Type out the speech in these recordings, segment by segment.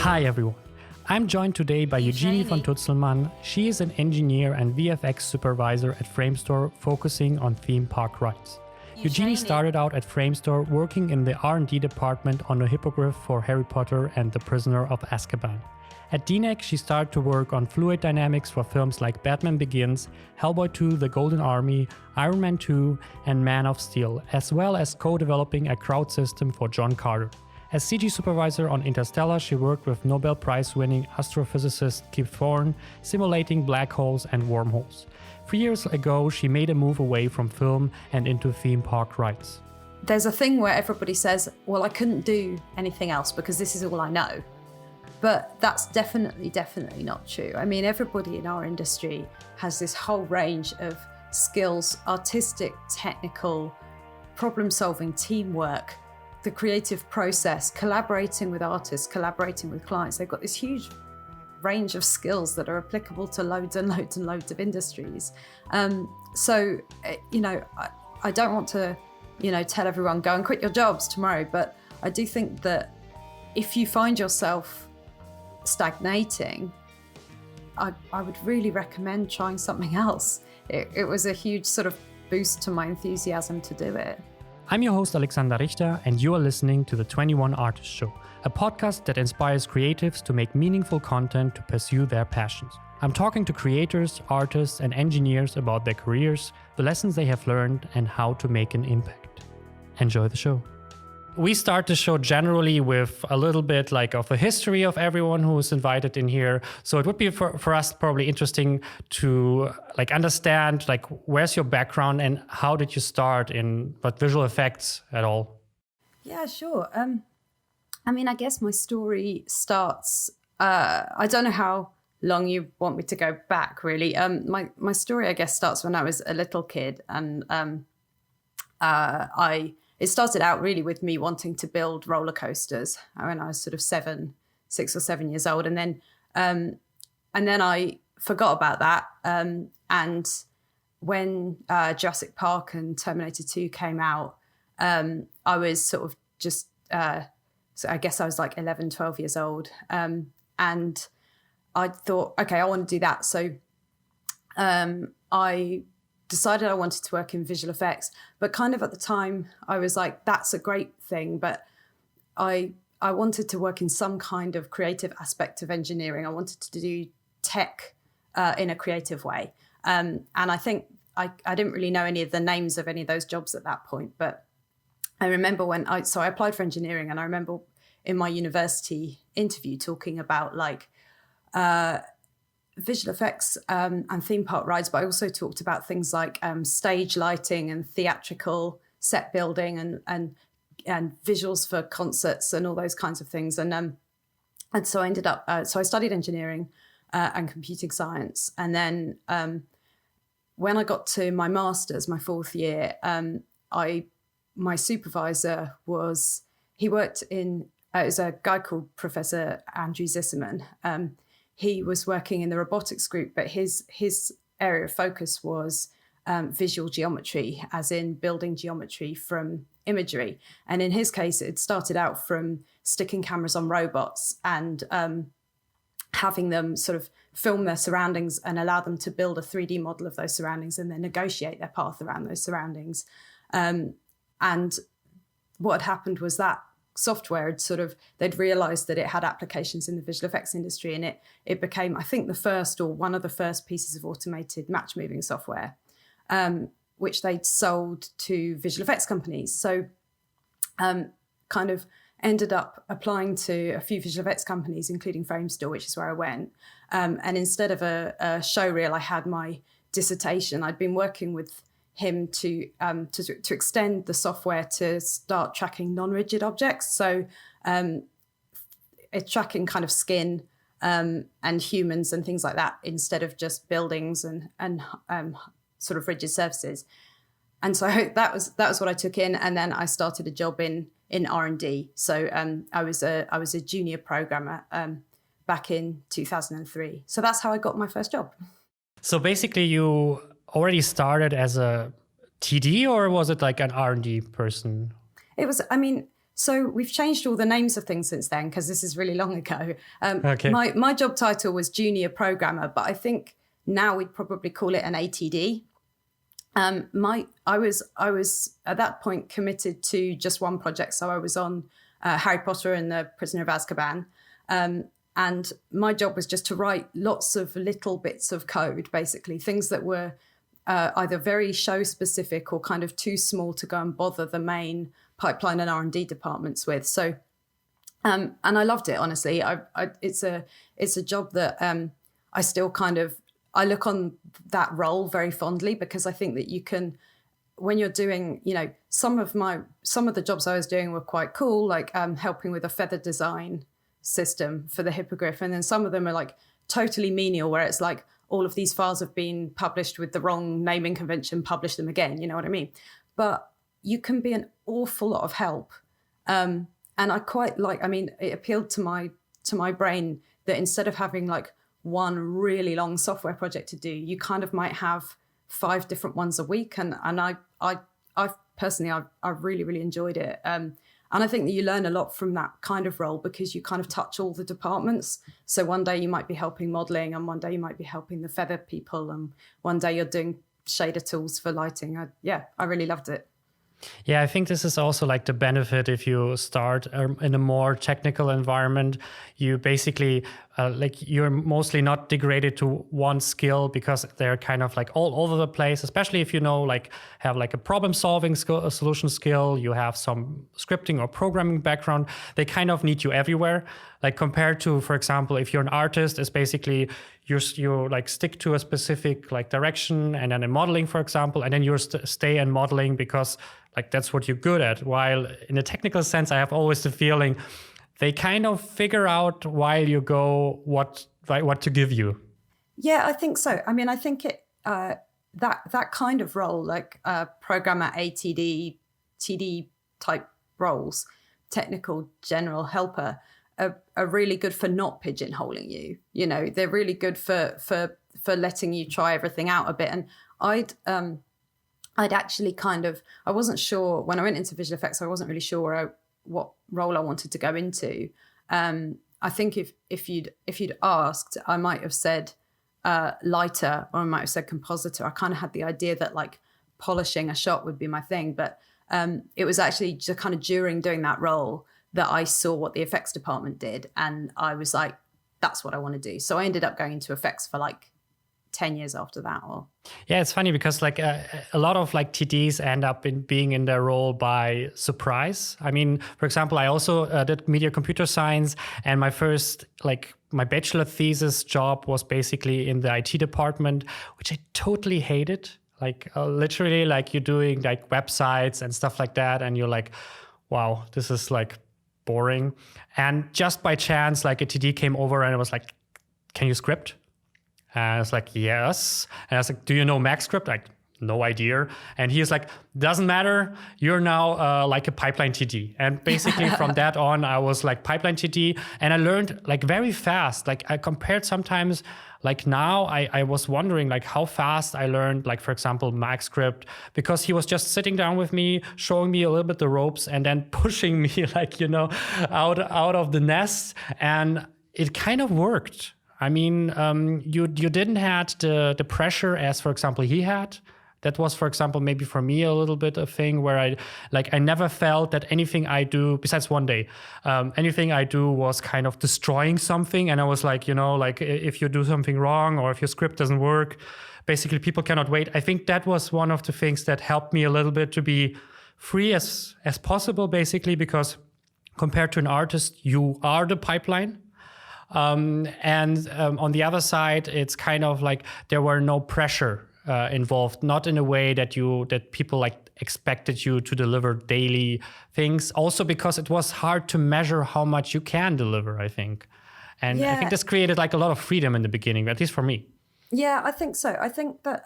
Hi everyone. I'm joined today by Eugenie von Tunzelmann. She is an engineer and VFX supervisor at Framestore focusing on theme park rides. Eugenie started out at Framestore working in the R&D department on the hippogriff for Harry Potter and the Prisoner of Azkaban. At DNEG, she started to work on fluid dynamics for films like Batman Begins, Hellboy 2, The Golden Army, Iron Man 2, and Man of Steel, as well as co-developing a crowd system for John Carter. As CG supervisor on Interstellar, she worked with Nobel Prize-winning astrophysicist Kip Thorne, simulating black holes and wormholes. 3 years ago, she made a move away from film and into theme park rides. There's a thing where everybody says, well, I couldn't do anything else because this is all I know. But that's definitely not true. I mean, everybody in our industry has this whole range of skills, artistic, technical, problem-solving, teamwork, the creative process, collaborating with artists, collaborating with clients. They've got this huge range of skills that are applicable to loads and loads and loads of industries. So, I don't want to, tell everyone, go and quit your jobs tomorrow. But I do think that if you find yourself stagnating, I would really recommend trying something else. It was a huge sort of boost to my enthusiasm to do it. I'm your host, Alexander Richter, and you are listening to the 21 Artist Show, a podcast that inspires creatives to make meaningful content to pursue their passions. I'm talking to creators, artists, and engineers about their careers, the lessons they have learned, and how to make an impact. Enjoy the show. We start the show generally with a little bit of a history of everyone who is invited in here. So it would be for us probably interesting to understand where's your background and how did you start in visual effects at all? Yeah, sure. I guess my story starts, I don't know how long you want me to go back really. My story, I guess, starts when I was a little kid, and it started out really with me wanting to build roller coasters when I was sort of 6 or 7 years old. And then I forgot about that. And when Jurassic Park and Terminator 2 came out, I was sort of just, so I guess I was 11, 12 years old. And I thought, okay, I want to do that. So I decided I wanted to work in visual effects, but kind of at the time I was like, that's a great thing, but I wanted to work in some kind of creative aspect of engineering. I wanted to do tech in a creative way. And I think I didn't really know any of the names of any of those jobs at that point, but I remember I applied for engineering, and I remember in my university interview talking about visual effects and theme park rides, but I also talked about things like stage lighting and theatrical set building and visuals for concerts and all those kinds of things. And so I ended up, so I studied engineering and computing science. And then when I got to my master's, my fourth year, my supervisor he worked in, it was a guy called Professor Andrew Zisserman. He was working in the robotics group, but his area of focus was visual geometry, as in building geometry from imagery. And in his case, it started out from sticking cameras on robots and having them sort of film their surroundings and allow them to build a 3D model of those surroundings and then negotiate their path around those surroundings. And what had happened was that software they'd realized that it had applications in the visual effects industry, and it became, I think, the first or one of the first pieces of automated match moving software, which they'd sold to visual effects companies. So kind of ended up applying to a few visual effects companies, including Framestore, which is where I went. And instead of a show reel, I had my dissertation. I'd been working with him to extend the software to start tracking non-rigid objects. So it's tracking kind of skin and humans and things like that, instead of just buildings and sort of rigid surfaces. And so that was what I took in. And then I started a job in R&D. So I was a junior programmer back in 2003. So that's how I got my first job. So basically you already started as a TD, or was it an R&D person? It was, So we've changed all the names of things since then, because this is really long ago. Okay. My job title was junior programmer, but I think now we'd probably call it an ATD. I was at that point committed to just one project. So I was on Harry Potter and the Prisoner of Azkaban. And my job was just to write lots of little bits of code, basically, things that were either very show specific or kind of too small to go and bother the main pipeline and R&D departments with. So, and I loved it, honestly. It's a job that I still kind of, I look on that role very fondly, because I think that you can, when you're doing, some of the jobs I was doing were quite cool, like helping with a feather design system for the hippogriff. And then some of them are like totally menial, where it's like all of these files have been published with the wrong naming convention, publish them again. You know what I mean? But you can be an awful lot of help. And I quite like, it appealed to my brain that instead of having like one really long software project to do, you kind of might have 5 different ones a week. And I personally, I've really, really enjoyed it. And I think that you learn a lot from that kind of role, because you kind of touch all the departments. So one day you might be helping modeling, and one day you might be helping the feather people, and one day you're doing shader tools for lighting. I really loved it. Yeah, I think this is also like the benefit if you start in a more technical environment. You basically you're mostly not degraded to one skill, because they're kind of like all over the place, especially if have like a problem solving skill, a solution skill, you have some scripting or programming background. They kind of need you everywhere. Like compared to, for example, if you're an artist, it's basically you like stick to a specific like direction, and then in modeling, for example, and then you stay in modeling because like that's what you're good at. While in a technical sense, I have always the feeling they kind of figure out while you go what to give you. Yeah, I think so. I think it that kind of role, like programmer, ATD, TD type roles, technical general helper, are really good for not pigeonholing you. They're really good for letting you try everything out a bit. And I'd actually I wasn't sure when I went into visual effects. I wasn't really sure what role I wanted to go into. I think if you'd asked, I might have said lighter, or I might have said compositor. I kind of had the idea that like polishing a shot would be my thing, but it was actually just kind of during doing that role that I saw what the effects department did, and I was like, that's what I want to do. So I ended up going into effects for like 10 years after that. Yeah, it's funny because like a lot of like TDs end up being in their role by surprise. For example, I also did media computer science, and my bachelor thesis job was basically in the IT department, which I totally hated. Like literally, like you're doing like websites and stuff like that, and you're like, wow, this is like boring. And just by chance, like a TD came over and it was like, can you script? And I was like, yes. And I was like, do you know MaxScript? Like, no idea. And he was like, doesn't matter. You're now like a pipeline TD. And basically from that on, I was like pipeline TD. And I learned like very fast. Like I compared sometimes, like now I was wondering like how fast I learned, like, for example, MaxScript, because he was just sitting down with me, showing me a little bit the ropes, and then pushing me like, out of the nest. And it kind of worked. You didn't have the pressure as, for example, he had. That was, for example, maybe for me a little bit a thing where I never felt that anything I do, besides one day, anything I do was kind of destroying something. And I was like, like if you do something wrong or if your script doesn't work, basically people cannot wait. I think that was one of the things that helped me a little bit to be free as possible, basically, because compared to an artist, you are the pipeline. On the other side, it's kind of like there were no pressure involved, not in a way that people like expected you to deliver daily things. Also because it was hard to measure how much you can deliver, I think. And I think this created like a lot of freedom in the beginning, at least for me. Yeah, I think so. I think that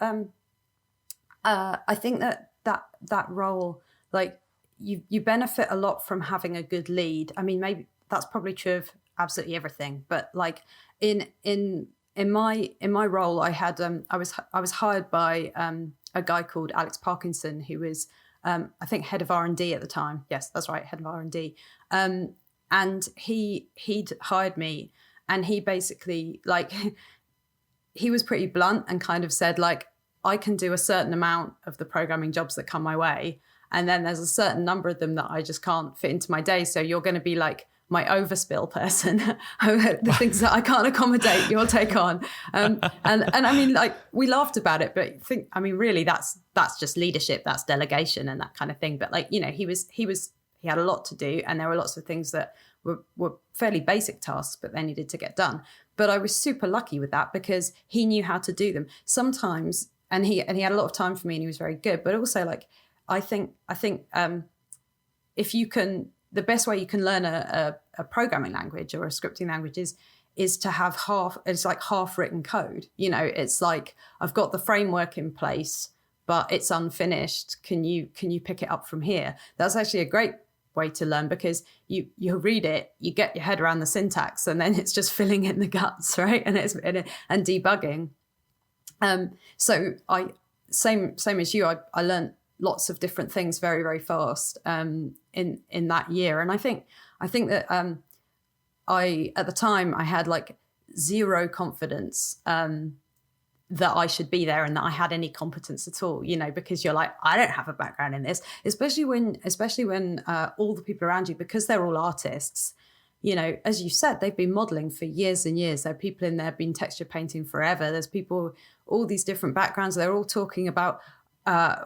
that role, like you benefit a lot from having a good lead. Maybe that's probably true of absolutely everything, but like in my role, I had I was hired by a guy called Alex Parkinson, who was I think head of R&D at the time. Yes, that's right, head of R&D. And he'd hired me, and he basically, like, he was pretty blunt and kind of said, like, I can do a certain amount of the programming jobs that come my way, and then there's a certain number of them that I just can't fit into my day. So you're going to be like my overspill person. The things that I can't accommodate, you'll take on. And I mean, like, we laughed about it, but really that's just leadership, that's delegation and that kind of thing. But, like, you know, he had a lot to do, and there were lots of things that were fairly basic tasks, but they needed to get done. But I was super lucky with that because he knew how to do them. Sometimes, and he had a lot of time for me, and he was very good. But also, like, I think if you can, the best way you can learn a programming language or a scripting language is to have half written code. You know, it's like, I've got the framework in place, but it's unfinished. Can you pick it up from here? That's actually a great way to learn, because you read it, you get your head around the syntax, and then it's just filling in the guts, right? And debugging. So same as you, I learned lots of different things very, very fast in that year. And I think that at the time I had like zero confidence that I should be there and that I had any competence at all, you know, because you're like, I don't have a background in this, especially when all the people around you, because they're all artists, you know, as you said, they've been modeling for years and years. There are people in there been texture painting forever. There's people, all these different backgrounds. They're all talking about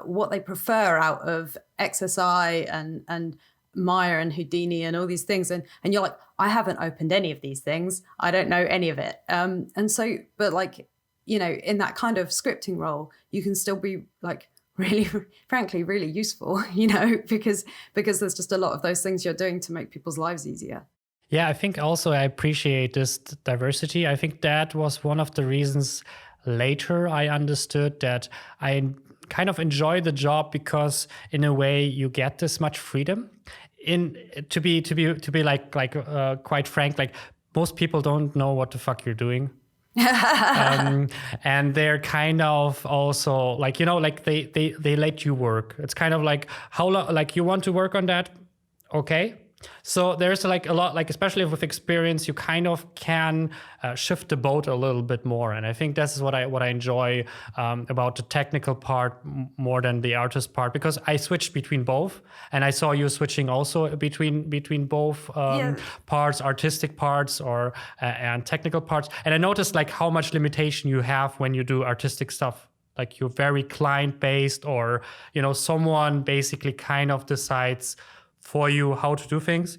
what they prefer out of XSI and Maya and Houdini and all these things. And you're like, I haven't opened any of these things. I don't know any of it. And so, but like, you know, in that kind of scripting role, you can still be like really, frankly, really useful, you know, because there's just a lot of those things you're doing to make people's lives easier. Yeah, I think also I appreciate this diversity. I think that was one of the reasons later I understood that I kind of enjoy the job, because in a way you get this much freedom. To be like quite frank, like, most people don't know what the fuck you're doing. And they're kind of also like, you know, like they let you work. It's kind of like, how long, like, you want to work on that? Okay. So there's like a lot, like, especially with experience, you kind of can shift the boat a little bit more. And I think this is what I enjoy about the technical part more than the artist part, because I switched between both, and I saw you switching also between both parts, artistic parts and technical parts. And I noticed like how much limitation you have when you do artistic stuff. Like, you're very client based, or, you know, someone basically kind of decides for you how to do things,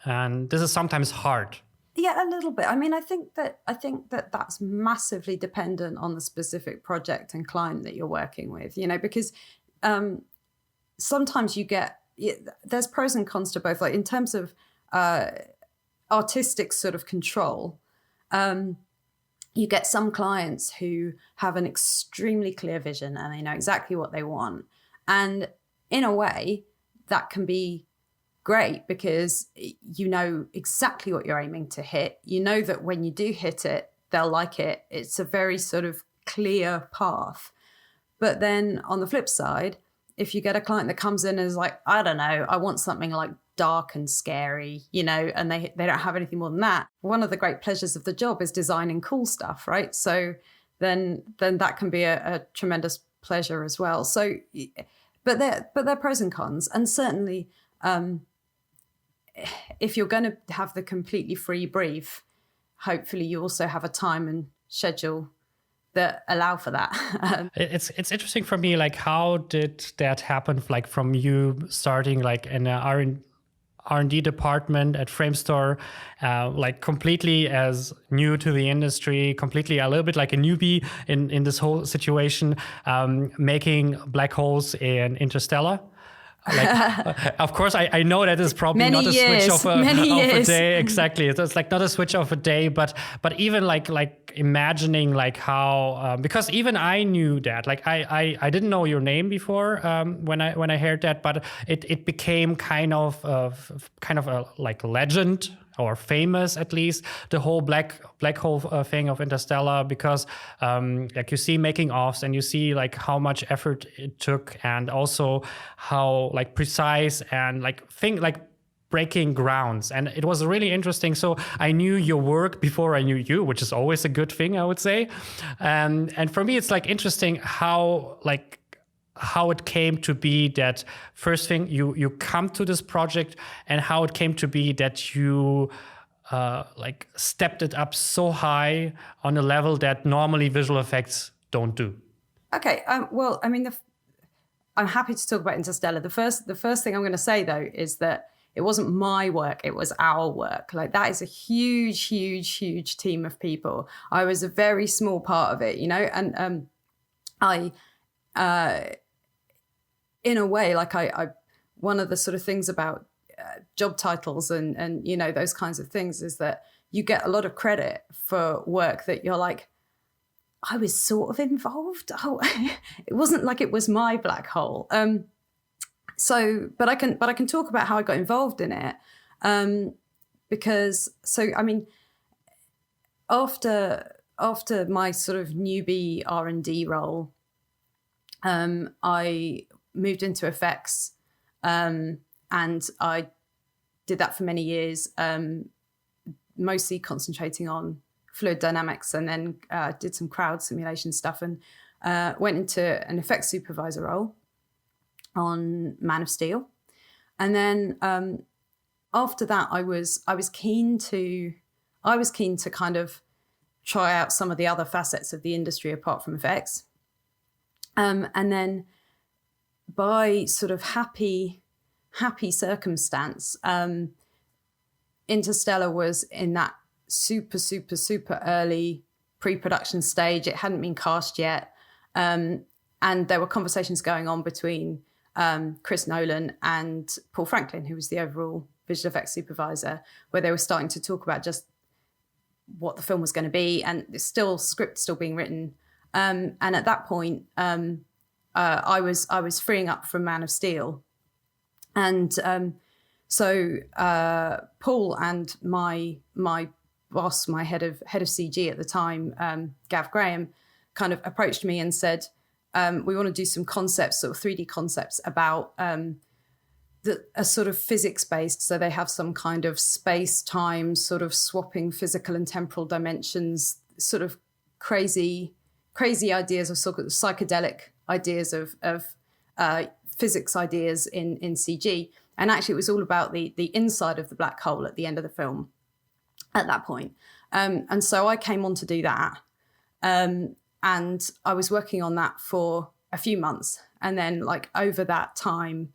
and this is sometimes hard. Yeah, a little bit. I mean, I think that that's massively dependent on the specific project and client that you're working with, you know, because sometimes there's pros and cons to both. Like, in terms of artistic sort of control, you get some clients who have an extremely clear vision and they know exactly what they want, and in a way that can be great, because you know exactly what you're aiming to hit. You know that when you do hit it, they'll like it. It's a very sort of clear path. But then on the flip side, if you get a client that comes in and is like, I don't know, I want something like dark and scary, you know, and they don't have anything more than that. One of the great pleasures of the job is designing cool stuff, right? So then that can be a tremendous pleasure as well. So, but they're pros and cons. And certainly, if you're going to have the completely free brief, hopefully you also have a time and schedule that allow for that. It's interesting for me, like, how did that happen? Like, from you starting like in an R&D department at Framestore, like completely as new to the industry, completely a little bit like a newbie in this whole situation, making black holes in Interstellar. Like, of course, I know that is probably not a switch of a day. Exactly, it's like not a switch of a day, but even like imagining like how because even I knew that, like I didn't know your name before when I heard that, but it became kind of a like legend or famous at least, the whole black hole thing of Interstellar, because like you see making offs and you see like how much effort it took, and also how like precise and like breaking grounds. And it was really interesting. So I knew your work before I knew you, which is always a good thing, I would say. And for me, it's like interesting how it came to be that first thing you come to this project, and how it came to be that you like stepped it up so high on a level that normally visual effects don't do. Okay. Well, I mean, I'm happy to talk about Interstellar. The first thing I'm going to say, though, is that it wasn't my work, it was our work. Like, that is a huge, huge, huge team of people. I was a very small part of it, you know, and I in a way, like I one of the sort of things about job titles and you know, those kinds of things is that you get a lot of credit for work that you're like, I was sort of involved. Oh, it wasn't like it was my black hole. But I can talk about how I got involved in it, because I mean, after my sort of newbie R&D role, I moved into effects, and I did that for many years, mostly concentrating on fluid dynamics, and then did some crowd simulation stuff, and went into an effects supervisor role on Man of Steel. And then after that, I was keen to kind of try out some of the other facets of the industry apart from effects. And then by sort of happy circumstance, Interstellar was in that super early pre-production stage. It hadn't been cast yet. And there were conversations going on between Chris Nolan and Paul Franklin, who was the overall visual effects supervisor, where they were starting to talk about just what the film was going to be, and script still being written. And at that point, I was freeing up from Man of Steel, and so Paul and my boss, my head of CG at the time, Gav Graham, kind of approached me and said, we want to do some concepts, sort of 3D concepts about a sort of physics-based, so they have some kind of space-time sort of swapping physical and temporal dimensions, sort of crazy ideas, of sort of psychedelic ideas of physics ideas in CG. And actually it was all about the inside of the black hole at the end of the film at that point. And so I came on to do that. And I was working on that for a few months. And then like over that time,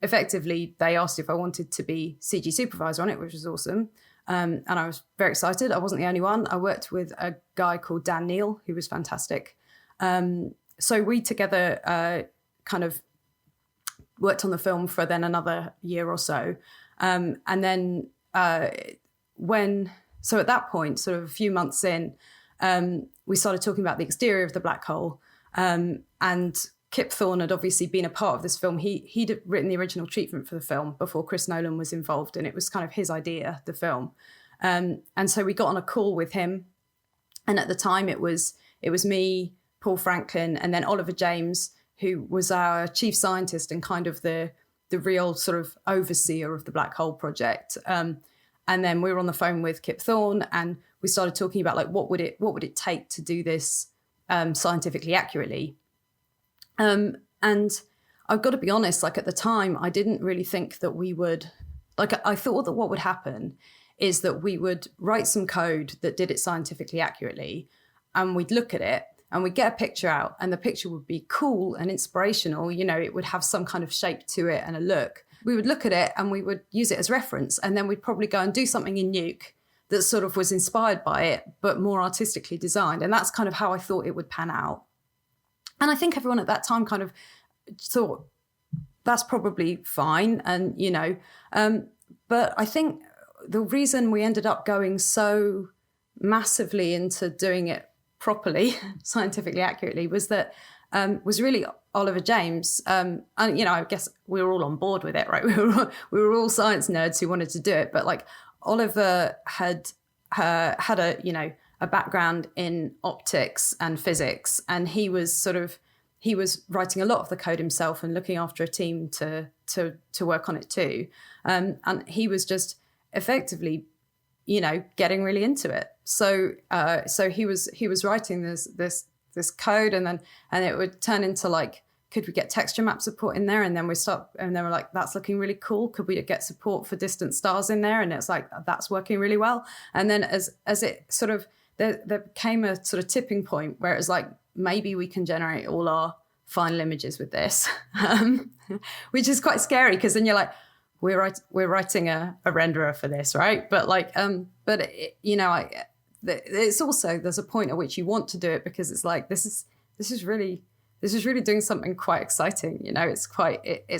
effectively they asked if I wanted to be CG supervisor on it, which was awesome. And I was very excited. I wasn't the only one. I worked with a guy called Dan Neal, who was fantastic. So we together kind of worked on the film for then another year or so. And then so at that point, sort of a few months in, we started talking about the exterior of the black hole. And Kip Thorne had obviously been a part of this film. He'd written the original treatment for the film before Chris Nolan was involved, and it was kind of his idea, the film. And so we got on a call with him. And at the time it was me, Paul Franklin, and then Oliver James, who was our chief scientist and kind of the real sort of overseer of the black hole project. And then we were on the phone with Kip Thorne, and we started talking about like what would it take to do this scientifically accurately. And I've got to be honest, like at the time, I didn't really think that we would, like I thought that what would happen is that we would write some code that did it scientifically accurately, and we'd look at it and we'd get a picture out, and the picture would be cool and inspirational. You know, it would have some kind of shape to it and a look. We would look at it and we would use it as reference, and then we'd probably go and do something in Nuke that sort of was inspired by it, but more artistically designed. And that's kind of how I thought it would pan out. And I think everyone at that time kind of thought that's probably fine. And, you know, but I think the reason we ended up going so massively into doing it properly, scientifically accurately, was that was really Oliver James. And, you know, I guess we were all on board with it, right? We were all science nerds who wanted to do it. But like Oliver had a, you know, a background in optics and physics. And he was writing a lot of the code himself and looking after a team to work on it too. And he was just effectively, you know, getting really into it. So he was writing this code, and it would turn into like, could we get texture map support in there? And then we're like, that's looking really cool. Could we get support for distant stars in there? And it's like, that's working really well. And then as it sort of, there came a sort of tipping point where it was like, maybe we can generate all our final images with this, which is quite scary, because then you're like, we're writing a renderer for this, right? But like, you know, it's also, there's a point at which you want to do it, because it's like, this is really doing something quite exciting. You know, it's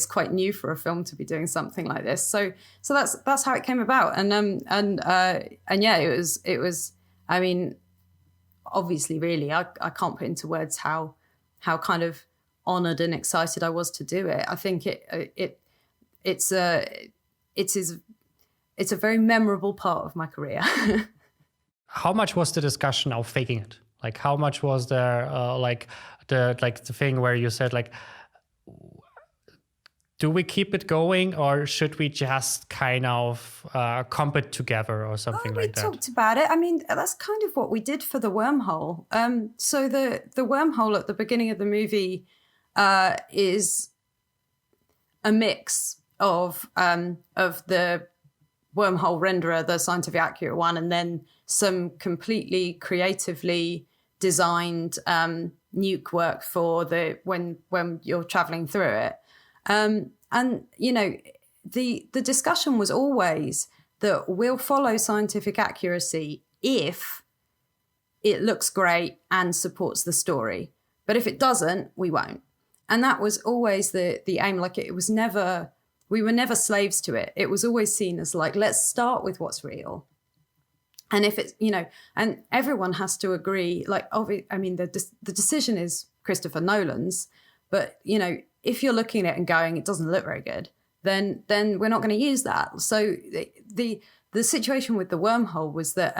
quite new for a film to be doing something like this. So that's how it came about. And yeah, it was. I mean, obviously, really, I can't put into words how kind of honored and excited I was to do it. I think it's a very memorable part of my career. How much was the discussion of faking it? Like, how much was there the thing where you said, like, do we keep it going, or should we just kind of comp it together or something like that? We talked about it. I mean, that's kind of what we did for the wormhole. So the wormhole at the beginning of the movie is a mix of the wormhole renderer, the scientific accurate one, and then some completely creatively designed nuke work for when you're traveling through it. And, you know, the discussion was always that we'll follow scientific accuracy if it looks great and supports the story. But if it doesn't, we won't. And that was always the aim. Like, we were never slaves to it. It was always seen as like, let's start with what's real. And if it's, you know, and everyone has to agree, like, I mean, the decision is Christopher Nolan's, but, you know, if you're looking at it and going, it doesn't look very good, then we're not going to use that. So the situation with the wormhole was that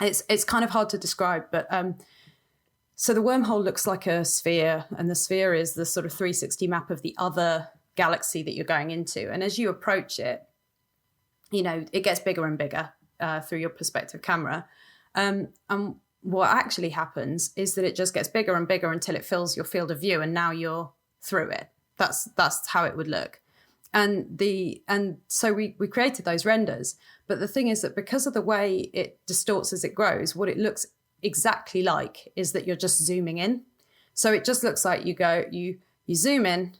it's kind of hard to describe, but so the wormhole looks like a sphere, and the sphere is the sort of 360 map of the other galaxy that you're going into. And as you approach it, you know, it gets bigger and bigger through your perspective camera. And what actually happens is that it just gets bigger and bigger until it fills your field of view, and now you're through it. That's how it would look. And so we created those renders. But the thing is that because of the way it distorts as it grows, what it looks exactly like is that you're just zooming in. So it just looks like you zoom in,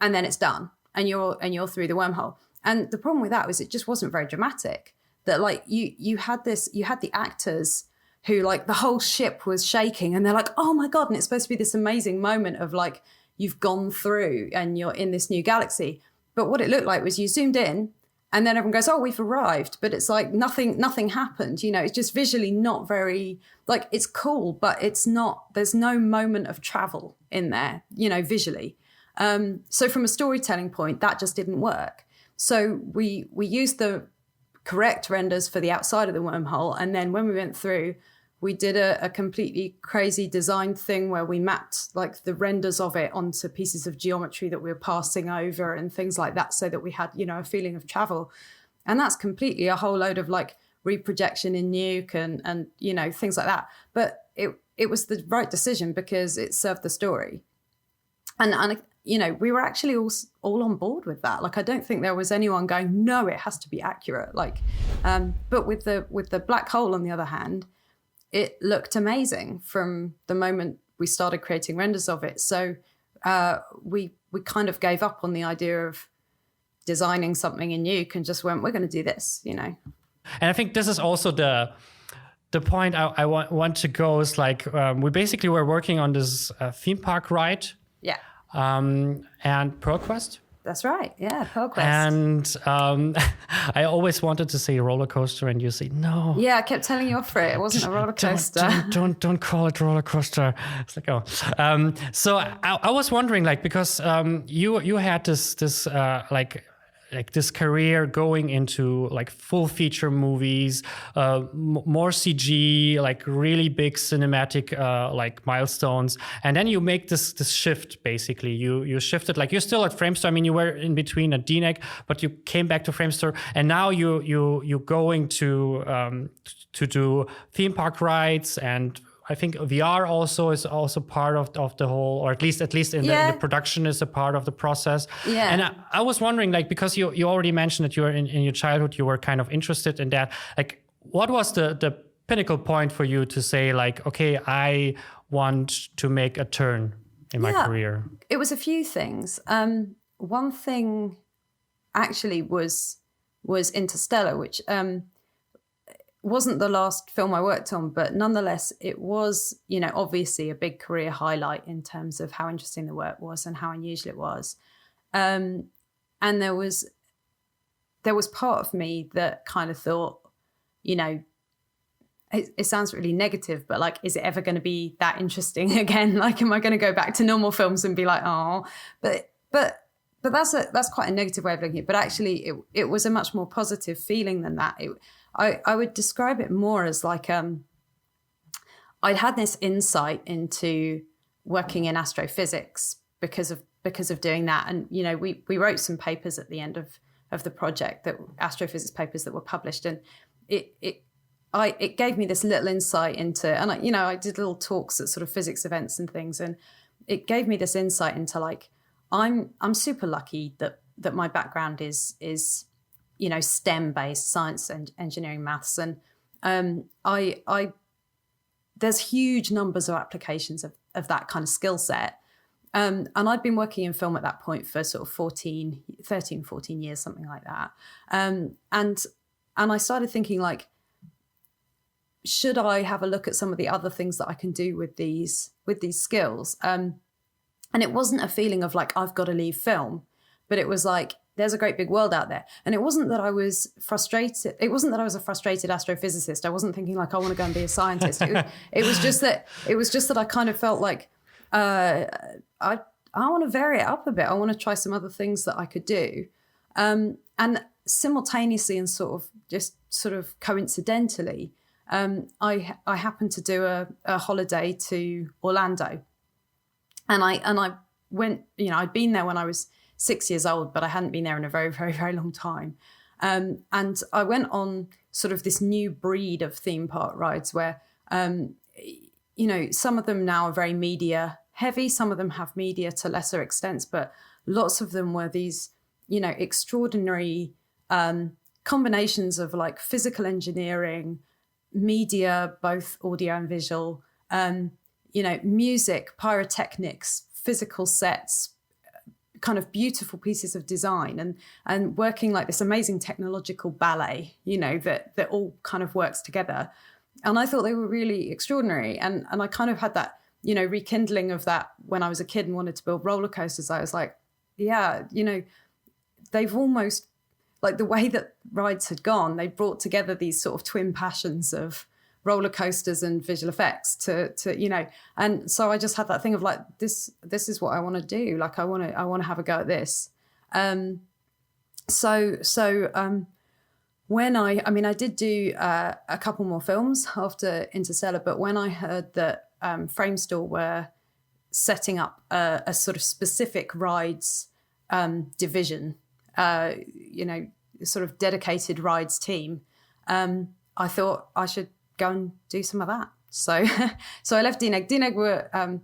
and then it's done, and you're through the wormhole. And the problem with that was it just wasn't very dramatic. That like you had the actors who, like, the whole ship was shaking, and they're like, oh my God. And it's supposed to be this amazing moment of like, you've gone through and you're in this new galaxy. But what it looked like was you zoomed in, and then everyone goes, oh, we've arrived. But it's like nothing happened. You know, it's just visually not very, like, it's cool, but it's not, there's no moment of travel in there, you know, visually. So from a storytelling point, that just didn't work. So we used the correct renders for the outside of the wormhole. And then when we went through, we did a completely crazy design thing where we mapped like the renders of it onto pieces of geometry that we were passing over and things like that, so that we had, you know, a feeling of travel. And that's completely a whole load of like reprojection in Nuke and you know, things like that. But it was the right decision because it served the story. And you know, we were actually all on board with that. Like, I don't think there was anyone going, no, it has to be accurate. Like, but with the black hole, on the other hand, it looked amazing from the moment we started creating renders of it. So we kind of gave up on the idea of designing something in Nuke and just went, we're going to do this, you know. And I think this is also the point I want to go is like, we basically were working on this theme park ride. Yeah. And PearlQuest. That's right. Yeah, Pearl Quest. And I always wanted to say roller coaster, and you say no. Yeah, I kept telling you off for it. It wasn't a roller coaster. Don't call it roller coaster. It's like, oh. So I was wondering, like, because you had this like this career going into like full feature movies, more CG, like really big cinematic like milestones, and then you make this shift. Basically, you shifted, like, you're still at Framestore. I mean, you were in between at DNEG, but you came back to Framestore, and now you're going to do theme park rides, and I think VR also is also part of the whole, or at least in the production is a part of the process. Yeah. And I was wondering, like, because you already mentioned that you were in your childhood, you were kind of interested in that. Like, what was the pinnacle point for you to say, like, okay, I want to make a turn in my career? It was a few things. One thing actually was Interstellar, which wasn't the last film I worked on, but nonetheless, it was, you know, obviously a big career highlight in terms of how interesting the work was and how unusual it was. And there was part of me that kind of thought, you know, it sounds really negative, but like, is it ever going to be that interesting again? Like, am I going to go back to normal films and be like, oh, but that's quite a negative way of looking at it. But actually, it was a much more positive feeling than that. I would describe it more as like I'd had this insight into working in astrophysics because of doing that, and you know, we wrote some papers at the end of the project, that astrophysics papers that were published, and it gave me this little insight into, and I did little talks at sort of physics events and things, and it gave me this insight into, like, I'm super lucky that my background is you know, STEM based, science and engineering, maths, and I there's huge numbers of applications of that kind of skill set, and I'd been working in film at that point for sort of 13, 14 years, something like that, and I started thinking, like, should I have a look at some of the other things that I can do with these skills, and it wasn't a feeling of like, I've got to leave film, but it was like, there's a great big world out there. And it wasn't that I was frustrated. It wasn't that I was a frustrated astrophysicist. I wasn't thinking like, I want to go and be a scientist. It was just that I kind of felt like I want to vary it up a bit. I want to try some other things that I could do. And simultaneously and sort of coincidentally, I happened to do a holiday to Orlando. And I went, you know, I'd been there when I was 6 years old, but I hadn't been there in a very, very, very long time. And I went on sort of this new breed of theme park rides where, you know, some of them now are very media heavy. Some of them have media to lesser extents, but lots of them were these, you know, extraordinary combinations of like physical engineering, media, both audio and visual, you know, music, pyrotechnics, physical sets, kind of beautiful pieces of design, and working like this amazing technological ballet, you know, that all kind of works together. And I thought they were really extraordinary. And I kind of had that, you know, rekindling of that when I was a kid and wanted to build roller coasters. I was like, yeah, you know, they've almost, like the way that rides had gone, they brought together these sort of twin passions of roller coasters and visual effects to you know, and so I just had that thing of like, this is what I want to do. Like I want to have a go at this. When I did do a couple more films after Interstellar, but when I heard that Framestore were setting up a sort of specific rides division, you know, sort of dedicated rides team, I thought I should go and do some of that. So I left DNEG. DNEG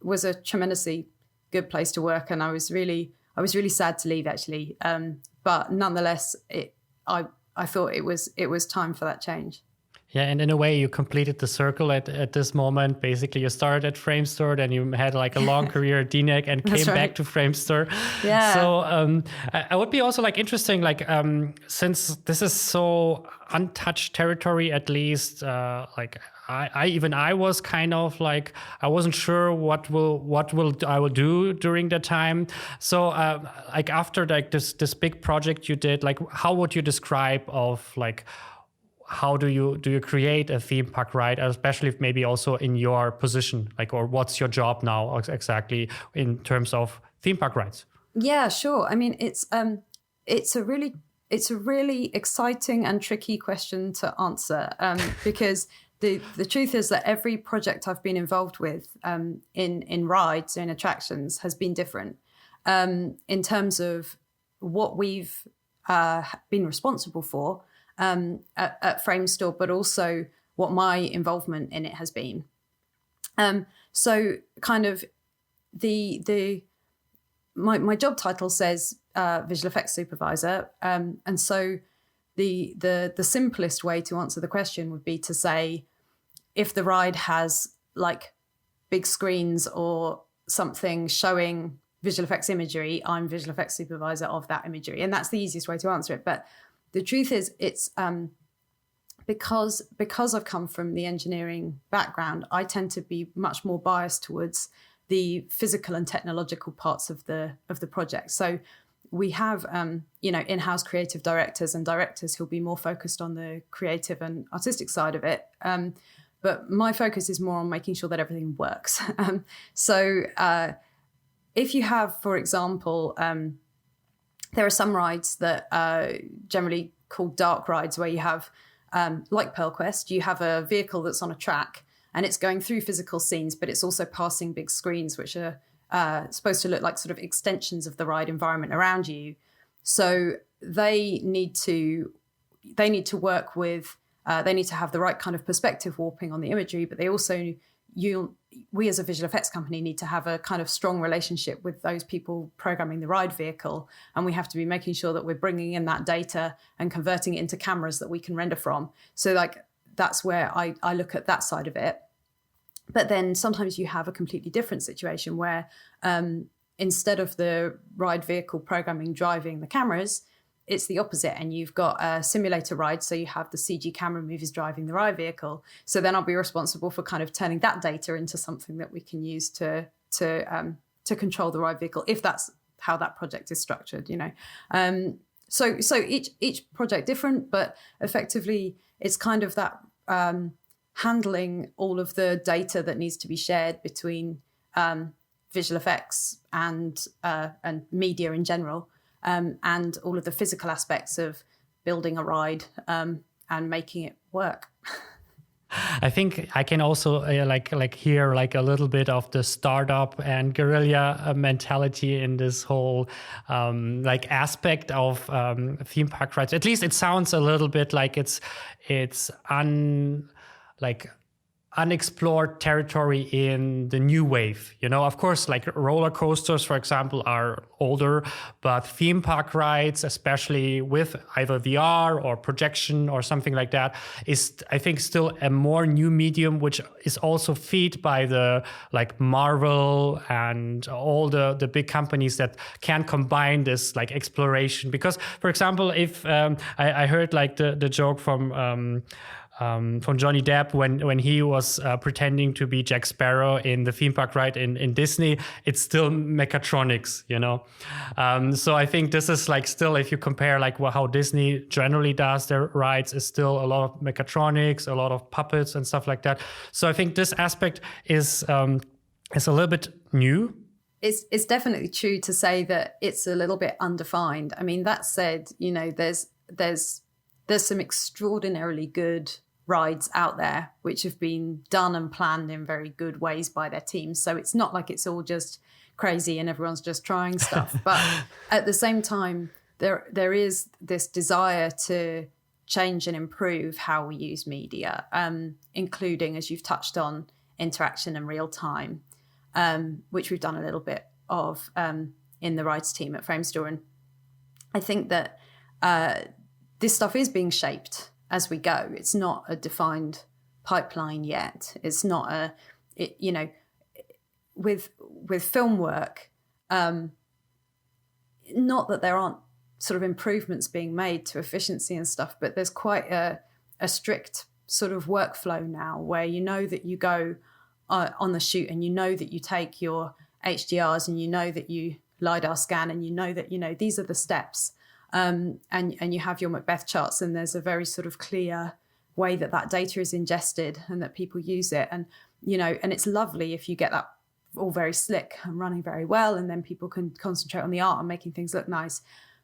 was a tremendously good place to work, and I was really sad to leave, actually. But nonetheless, I thought it was time for that change. Yeah, and in a way, you completed the circle at this moment. Basically, you started at Framestore, then you had like a long career at DNEG and came back to Framestore. Yeah. So I would be also like interesting, like since this is so untouched territory, at least, like I was kind of like, I wasn't sure what I will do during the time. So like after like this big project you did, like how would you describe of like, how do you create a theme park ride, especially if maybe also in your position, like, or what's your job now exactly in terms of theme park rides? Yeah, sure. I mean, it's a really exciting and tricky question to answer because the truth is that every project I've been involved with in rides, in attractions, has been different in terms of what we've been responsible for at Framestore, but also what my involvement in it has been. So kind of my job title says visual effects supervisor, and so the simplest way to answer the question would be to say, if the ride has like big screens or something showing visual effects imagery, I'm visual effects supervisor of that imagery, and that's the easiest way to answer it. But the truth is, it's because I've come from the engineering background, I tend to be much more biased towards the physical and technological parts of the project. So we have in-house creative directors and directors who'll be more focused on the creative and artistic side of it. But my focus is more on making sure that everything works. So if you have, for example, there are some rides that are generally called dark rides, where you have, like Pearl Quest, you have a vehicle that's on a track and it's going through physical scenes, but it's also passing big screens, which are supposed to look like sort of extensions of the ride environment around you. So they need to work with, they need to have the right kind of perspective warping on the imagery, but they also, we as a visual effects company need to have a kind of strong relationship with those people programming the ride vehicle. And we have to be making sure that we're bringing in that data and converting it into cameras that we can render from. So like, that's where I look at that side of it. But then sometimes you have a completely different situation where instead of the ride vehicle programming driving the cameras, it's the opposite, and you've got a simulator ride, so you have the CG camera movers driving the ride vehicle. So then I'll be responsible for kind of turning that data into something that we can use to control the ride vehicle, if that's how that project is structured, you know. So each project different, but effectively it's kind of that handling all of the data that needs to be shared between visual effects and media in general. And all of the physical aspects of building a ride and making it work. I think I can also like hear like a little bit of the startup and guerrilla mentality in this whole like aspect of theme park rides. At least it sounds a little bit like it's unexplored territory in the new wave. You know, of course, like roller coasters, for example, are older, but theme park rides, especially with either VR or projection or something like that, is, I think, still a more new medium, which is also fed by the like Marvel and all the big companies that can combine this like exploration. Because, for example, if I heard like the joke from Johnny Depp when he was pretending to be Jack Sparrow in the theme park ride in Disney, it's still mechatronics, you know. So I think this is like still, if you compare like how Disney generally does their rides, is still a lot of mechatronics, a lot of puppets and stuff like that. So I think this aspect is a little bit new. It's definitely true to say that it's a little bit undefined. I mean, that said, you know, there's some extraordinarily good rides out there which have been done and planned in very good ways by their teams. So it's not like it's all just crazy and everyone's just trying stuff. But at the same time, there is this desire to change and improve how we use media, including, as you've touched on, interaction and real time, which we've done a little bit of in the rides team at Framestore. And I think that this stuff is being shaped as we go. It's not a defined pipeline yet. It's not with film work, not that there aren't sort of improvements being made to efficiency and stuff, but there's quite a strict sort of workflow now where you know that you go on the shoot and you know that you take your HDRs and you know that you LiDAR scan and you know that, these are the steps. And you have your Macbeth charts, and there's a very sort of clear way that data is ingested and that people use it. And, and it's lovely if you get that all very slick and running very well, and then people can concentrate on the art and making things look nice.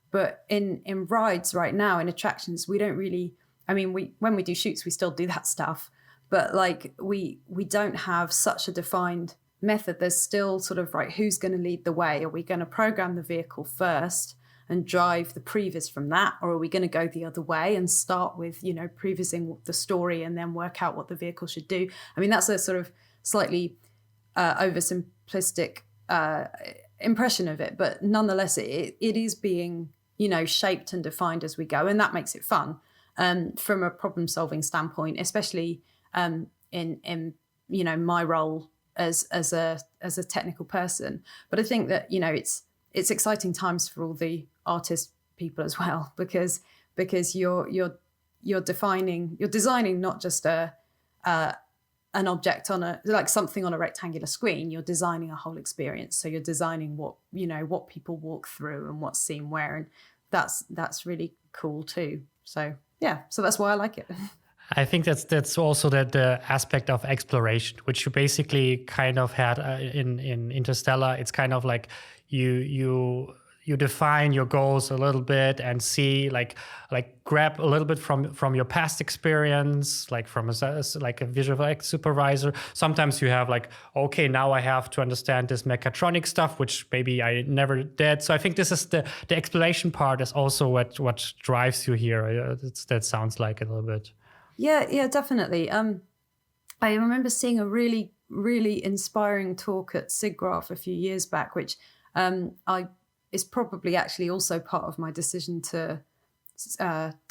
But in rides right now, in attractions, we don't really, when we do shoots, we still do that stuff. But like we don't have such a defined method. There's still sort of, right, who's going to lead the way? Are we going to program the vehicle first and drive the previs from that? Or are we going to go the other way and start with, prevising the story and then work out what the vehicle should do? That's a sort of slightly oversimplistic impression of it, but nonetheless, it is being, shaped and defined as we go. And that makes it fun from a problem solving standpoint, especially in my role as a technical person. But I think that it's exciting times for all the artist people as well, because you're designing not just an object on something on a rectangular screen. You're designing a whole experience. So you're designing what people walk through and what's seen where, and that's really cool too. So yeah, so that's why I like it. I think that's also the aspect of exploration, which you basically kind of had in Interstellar. It's kind of like you define your goals a little bit and see like grab a little bit from your past experience, like from a visual effects supervisor. Sometimes you have like, okay, now I have to understand this mechatronic stuff, which maybe I never did. So I think this is the exploration part is also what drives you here. That sounds like it a little bit. Yeah, definitely. I remember seeing a really, really inspiring talk at SIGGRAPH a few years back, which is probably actually also part of my decision to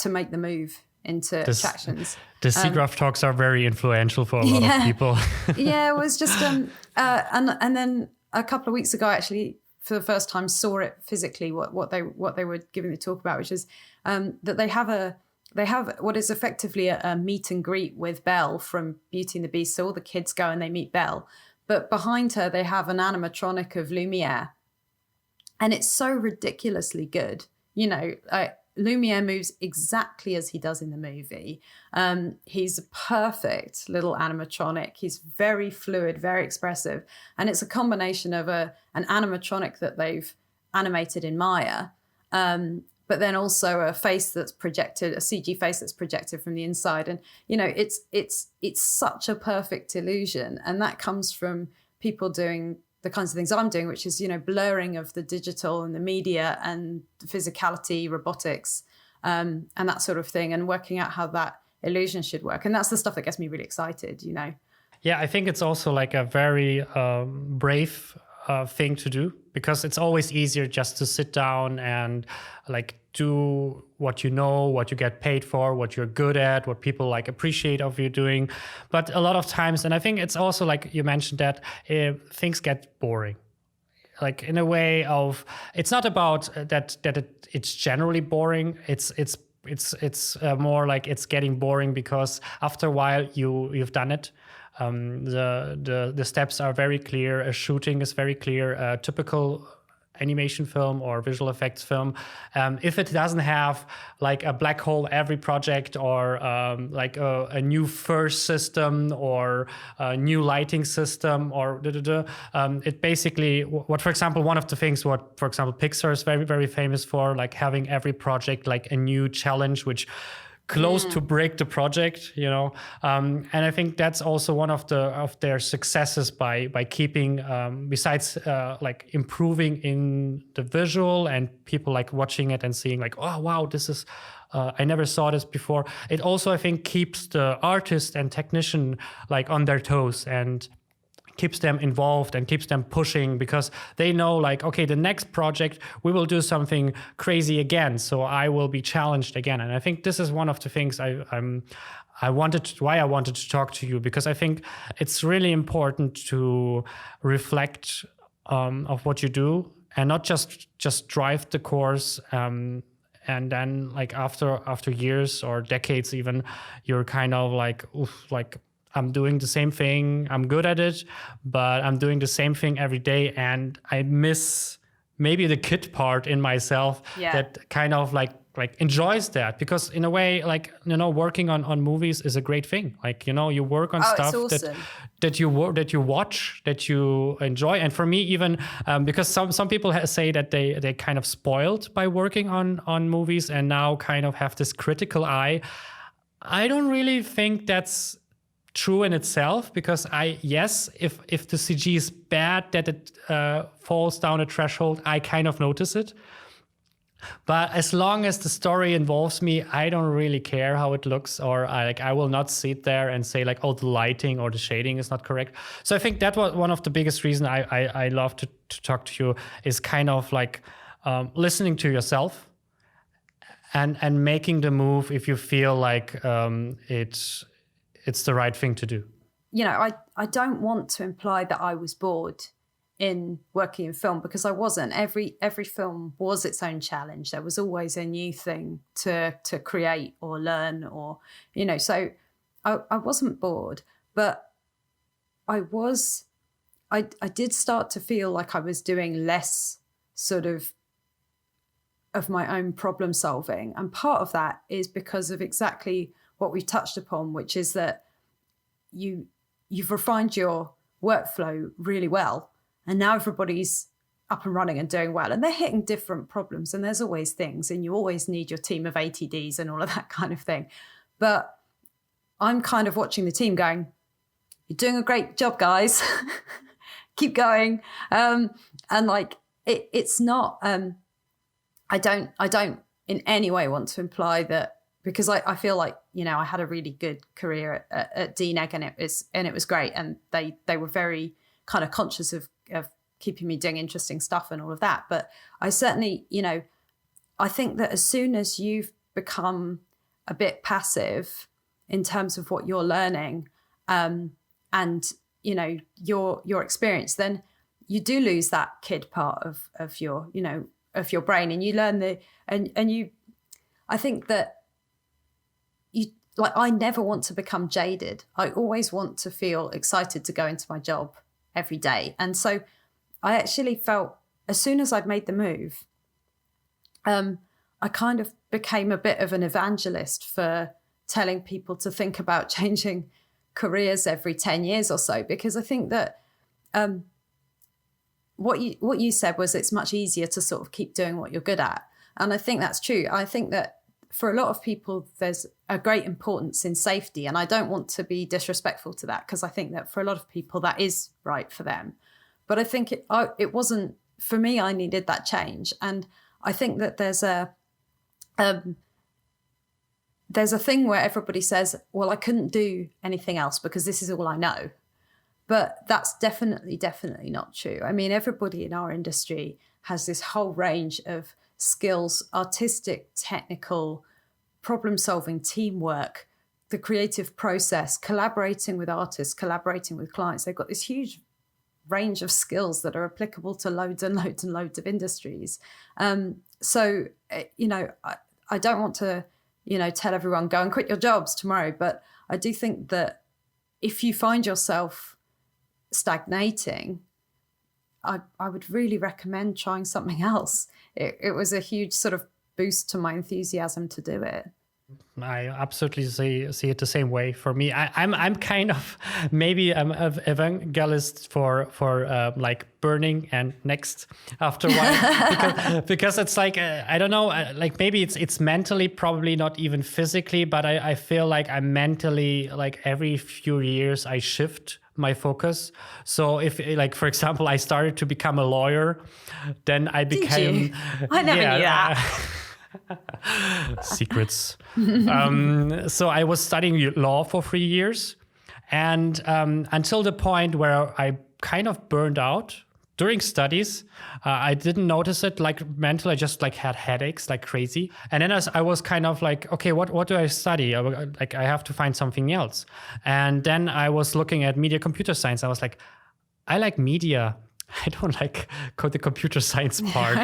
make the move into attractions. The SIGGRAPH talks are very influential for a lot of people. Yeah, it was just and then a couple of weeks ago, I actually for the first time saw it physically. What they were giving the talk about, which is that they have what is effectively a meet and greet with Belle from Beauty and the Beast. So all the kids go and they meet Belle, but behind her they have an animatronic of Lumiere. And it's so ridiculously good. Lumiere moves exactly as he does in the movie. He's a perfect little animatronic. He's very fluid, very expressive. And it's a combination of an animatronic that they've animated in Maya, but then also a face that's projected, a CG face that's projected from the inside. And, it's such a perfect illusion. And that comes from people doing the kinds of things I'm doing, which is, blurring of the digital and the media and the physicality, robotics, and that sort of thing, and working out how that illusion should work. And that's the stuff that gets me really excited, Yeah, I think it's also like a very brave thing to do, because it's always easier just to sit down and like do what what you get paid for, what you're good at, what people like appreciate of you doing. But a lot of times, and I think it's also like you mentioned that things get boring. Like in a way of, it's not about it's generally boring. It's more like it's getting boring because after a while you've done it. The steps are very clear. A shooting is very clear. A typical animation film or visual effects film, if it doesn't have like a black hole every project, or like a new first system, or a new lighting system, or it basically, what for example, one of the things what for example Pixar is very, very famous for, like having every project like a new challenge which close to break the project, and I think that's also one of their successes by keeping, besides like improving in the visual and people like watching it and seeing like, oh wow, this is I never saw this before. It also, I think, keeps the artist and technician like on their toes, and keeps them involved and keeps them pushing, because they know like, okay, the next project we will do something crazy again, so I will be challenged again. And I think this is one of the things why I wanted to talk to you, because I think it's really important to reflect of what you do and not just drive the course. And then like after years or decades even, you're kind of like, oof, like I'm doing the same thing. I'm good at it, but I'm doing the same thing every day. And I miss maybe the kid part in myself that kind of like enjoys that, because in a way, like, you know, working on movies is a great thing. Like, you know, you work on stuff awesome. that you watch, that you enjoy. And for me, even because some people say that they kind of spoiled by working on movies and now kind of have this critical eye. I don't really think that's true in itself, because if the CG is bad, that it falls down a threshold, I kind of notice it. But as long as the story involves me, I don't really care how it looks, or I will not sit there and say like, oh, the lighting or the shading is not correct. So I think that was one of the biggest reasons I love to talk to you, is kind of like listening to yourself and making the move if you feel like it's the right thing to do. You know, I don't want to imply that I was bored in working in film, because I wasn't. Every film was its own challenge. There was always a new thing to create or learn, or, you know, so I wasn't bored, but I did start to feel like I was doing less sort of my own problem solving. And part of that is because of exactly what we've touched upon, which is that you've refined your workflow really well. And now everybody's up and running and doing well, and they're hitting different problems, and there's always things, and you always need your team of ATDs and all of that kind of thing. But I'm kind of watching the team going, you're doing a great job, guys. Keep going. And like, it's not, I don't in any way want to imply that, because I feel like, you know, I had a really good career at DNEG, and it was great. And they were very kind of conscious of keeping me doing interesting stuff and all of that. But I certainly, you know, I think that as soon as you've become a bit passive in terms of what you're learning, and, you know, your experience, then you do lose that kid part of your, you know, of your brain, and you learn I think that I never want to become jaded. I always want to feel excited to go into my job every day. And so I actually felt, as soon as I'd made the move, I kind of became a bit of an evangelist for telling people to think about changing careers every 10 years or so, because I think that what you said was, it's much easier to sort of keep doing what you're good at. And I think that's true. I think that for a lot of people, there's a great importance in safety. And I don't want to be disrespectful to that, because I think that for a lot of people, that is right for them. But I think it wasn't, for me, I needed that change. And I think that there's a thing where everybody says, well, I couldn't do anything else because this is all I know. But that's definitely not true. I mean, everybody in our industry has this whole range of skills: artistic, technical, problem-solving, teamwork, the creative process, collaborating with artists, collaborating with clients. They've got this huge range of skills that are applicable to loads and loads and loads of industries. So, you know, I don't want to, you know, tell everyone, go and quit your jobs tomorrow. But I do think that if you find yourself stagnating, I would really recommend trying something else. It was a huge sort of boost to my enthusiasm to do it. I absolutely see it the same way. For me, I'm kind of, maybe I'm an evangelist for like burning and next after a while, because it's like I don't know, like maybe it's mentally, probably not even physically, but I feel like I'm mentally, like every few years I shift my focus. So if, like, for example, I started to become a lawyer, then I became. Did you? I never knew that. Secrets. So I was studying law for 3 years, And until the point where I kind of burned out during studies. I didn't notice it like mentally. I just like had headaches like crazy. And then I was kind of like, okay, what do I study? Like I have to find something else. And then I was looking at media computer science. I was like, I like media. I don't like the computer science part.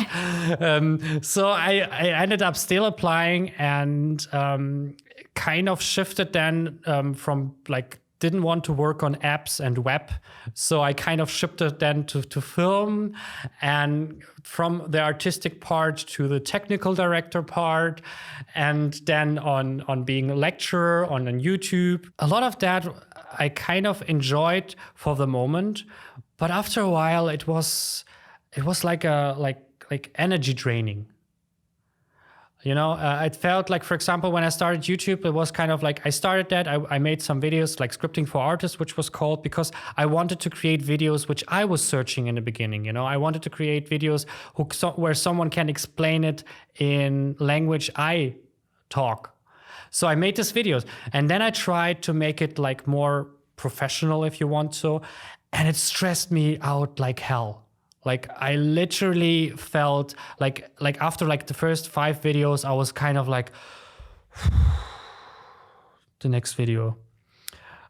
So I ended up still applying and kind of shifted then from like, didn't want to work on apps and web. So I kind of shifted then to film, and from the artistic part to the technical director part, and then on being a lecturer on YouTube. A lot of that I kind of enjoyed for the moment, but after a while it was like energy draining. You know, it felt like, for example, when I started YouTube, it was kind of like I started that. I made some videos like Scripting for Artists, which was called, because I wanted to create videos which I was searching in the beginning. You know, I wanted to create videos where someone can explain it in language I talk. So I made these videos, and then I tried to make it like more professional, if you want so, and it stressed me out like hell. Like I literally felt like after like the first 5 videos, I was kind of like, the next video.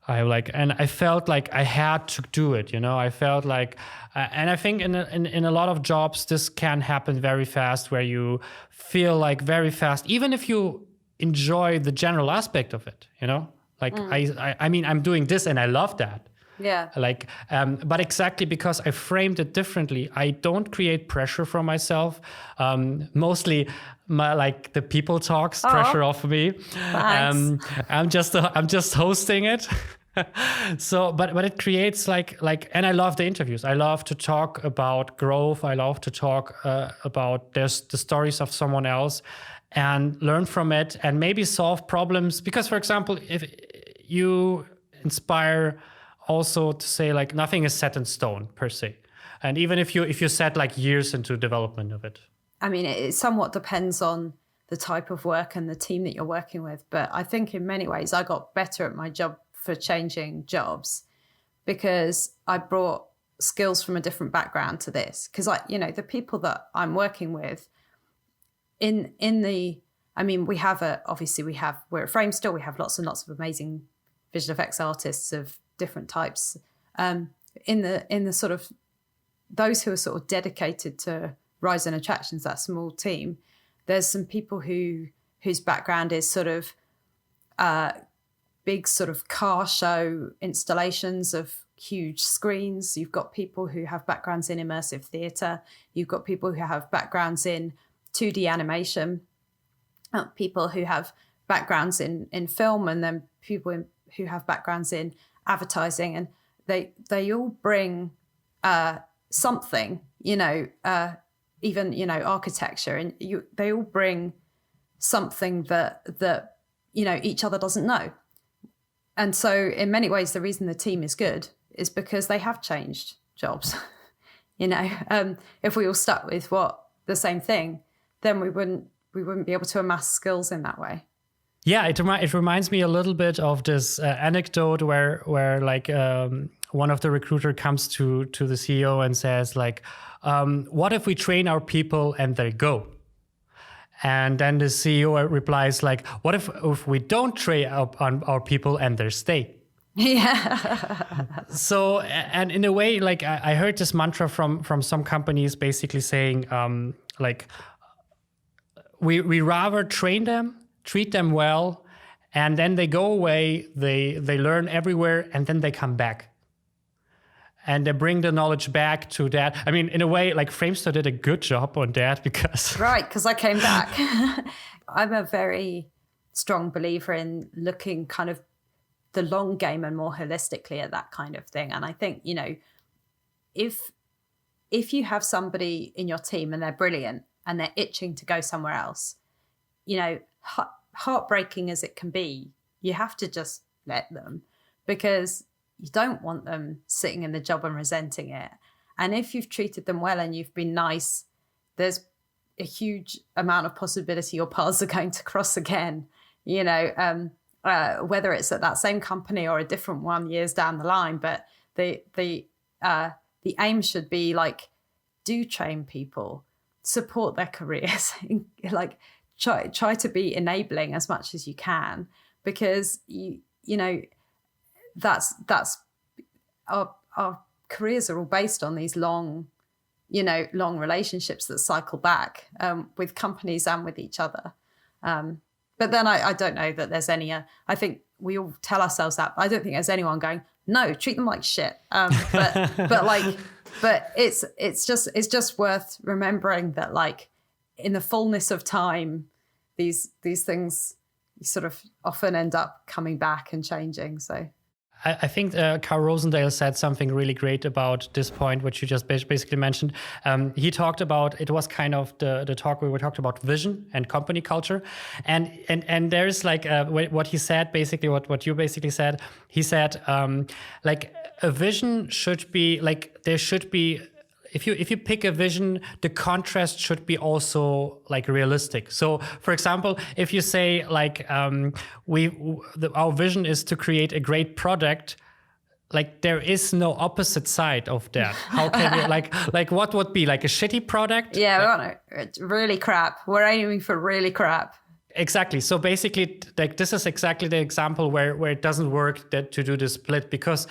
And I felt like I had to do it, you know. I felt like, and I think in a lot of jobs, this can happen very fast, where you feel like very fast, even if you enjoy the general aspect of it, you know. Like I mean, I'm doing this and I love that. Yeah. Like, but exactly because I framed it differently, I don't create pressure from myself. Mostly, like the people talks pressure off of me. I'm just hosting it. So, but it creates like, and I love the interviews. I love to talk about growth. I love to talk about the stories of someone else and learn from it, and maybe solve problems. Because, for example, if you inspire also to say like nothing is set in stone per se, and even if you set like years into development of it. I mean, it somewhat depends on the type of work and the team that you're working with, but I think in many ways I got better at my job for changing jobs because I brought skills from a different background to this. Because the people that I'm working with we're at Framestore, we have lots and lots of amazing visual effects artists of different types. In the sort of those who are sort of dedicated to Rise and Attractions, that small team, there's some people whose background is sort of big sort of car show installations of huge screens. You've got people who have backgrounds in immersive theatre. You've got people who have backgrounds in 2D animation. People who have backgrounds in film, and then people who have backgrounds in advertising, and they all bring something, even architecture, and they all bring something that each other doesn't know. And so in many ways the reason the team is good is because they have changed jobs. If we all stuck with the same thing, then we wouldn't be able to amass skills in that way. Yeah, it reminds me a little bit of this anecdote where like one of the recruiter comes to the CEO and says like, what if we train our people and they go? And then the CEO replies like, what if we don't train our people and they stay? Yeah. So, and in a way, like I heard this mantra from some companies basically saying like, we rather train them, treat them well, and then they go away, they learn everywhere, and then they come back. And they bring the knowledge back to that. I mean, in a way, like Framestore did a good job on that because... Right, because I came back. I'm a very strong believer in looking kind of the long game and more holistically at that kind of thing. And I think, if you have somebody in your team and they're brilliant and they're itching to go somewhere else, heartbreaking as it can be, you have to just let them, because you don't want them sitting in the job and resenting it. And if you've treated them well and you've been nice, there's a huge amount of possibility your paths are going to cross again. whether it's at that same company or a different one years down the line. But the aim should be like, do train people, support their careers, like try to be enabling as much as you can, because you know that's our careers are all based on these long relationships that cycle back with companies and with each other. But then I don't know that there's any, I think we all tell ourselves that. I don't think there's anyone going, no, treat them like shit. But it's just worth remembering that, like, in the fullness of time, these things sort of often end up coming back and changing. So I think Carl Rosendale said something really great about this point, which you just basically mentioned. He talked about, it was kind of the talk where we talked about vision and company culture. And there's like what he said, basically what you basically said. He said, like, a vision should be like, there should be, if you pick a vision, the contrast should be also like realistic. So, for example, if you say like our vision is to create a great product, like there is no opposite side of that. How can you like what would be like a shitty product? Yeah, we want it really crap. We're aiming for really crap. Exactly. So basically, like, this is exactly the example where it doesn't work to do the split, because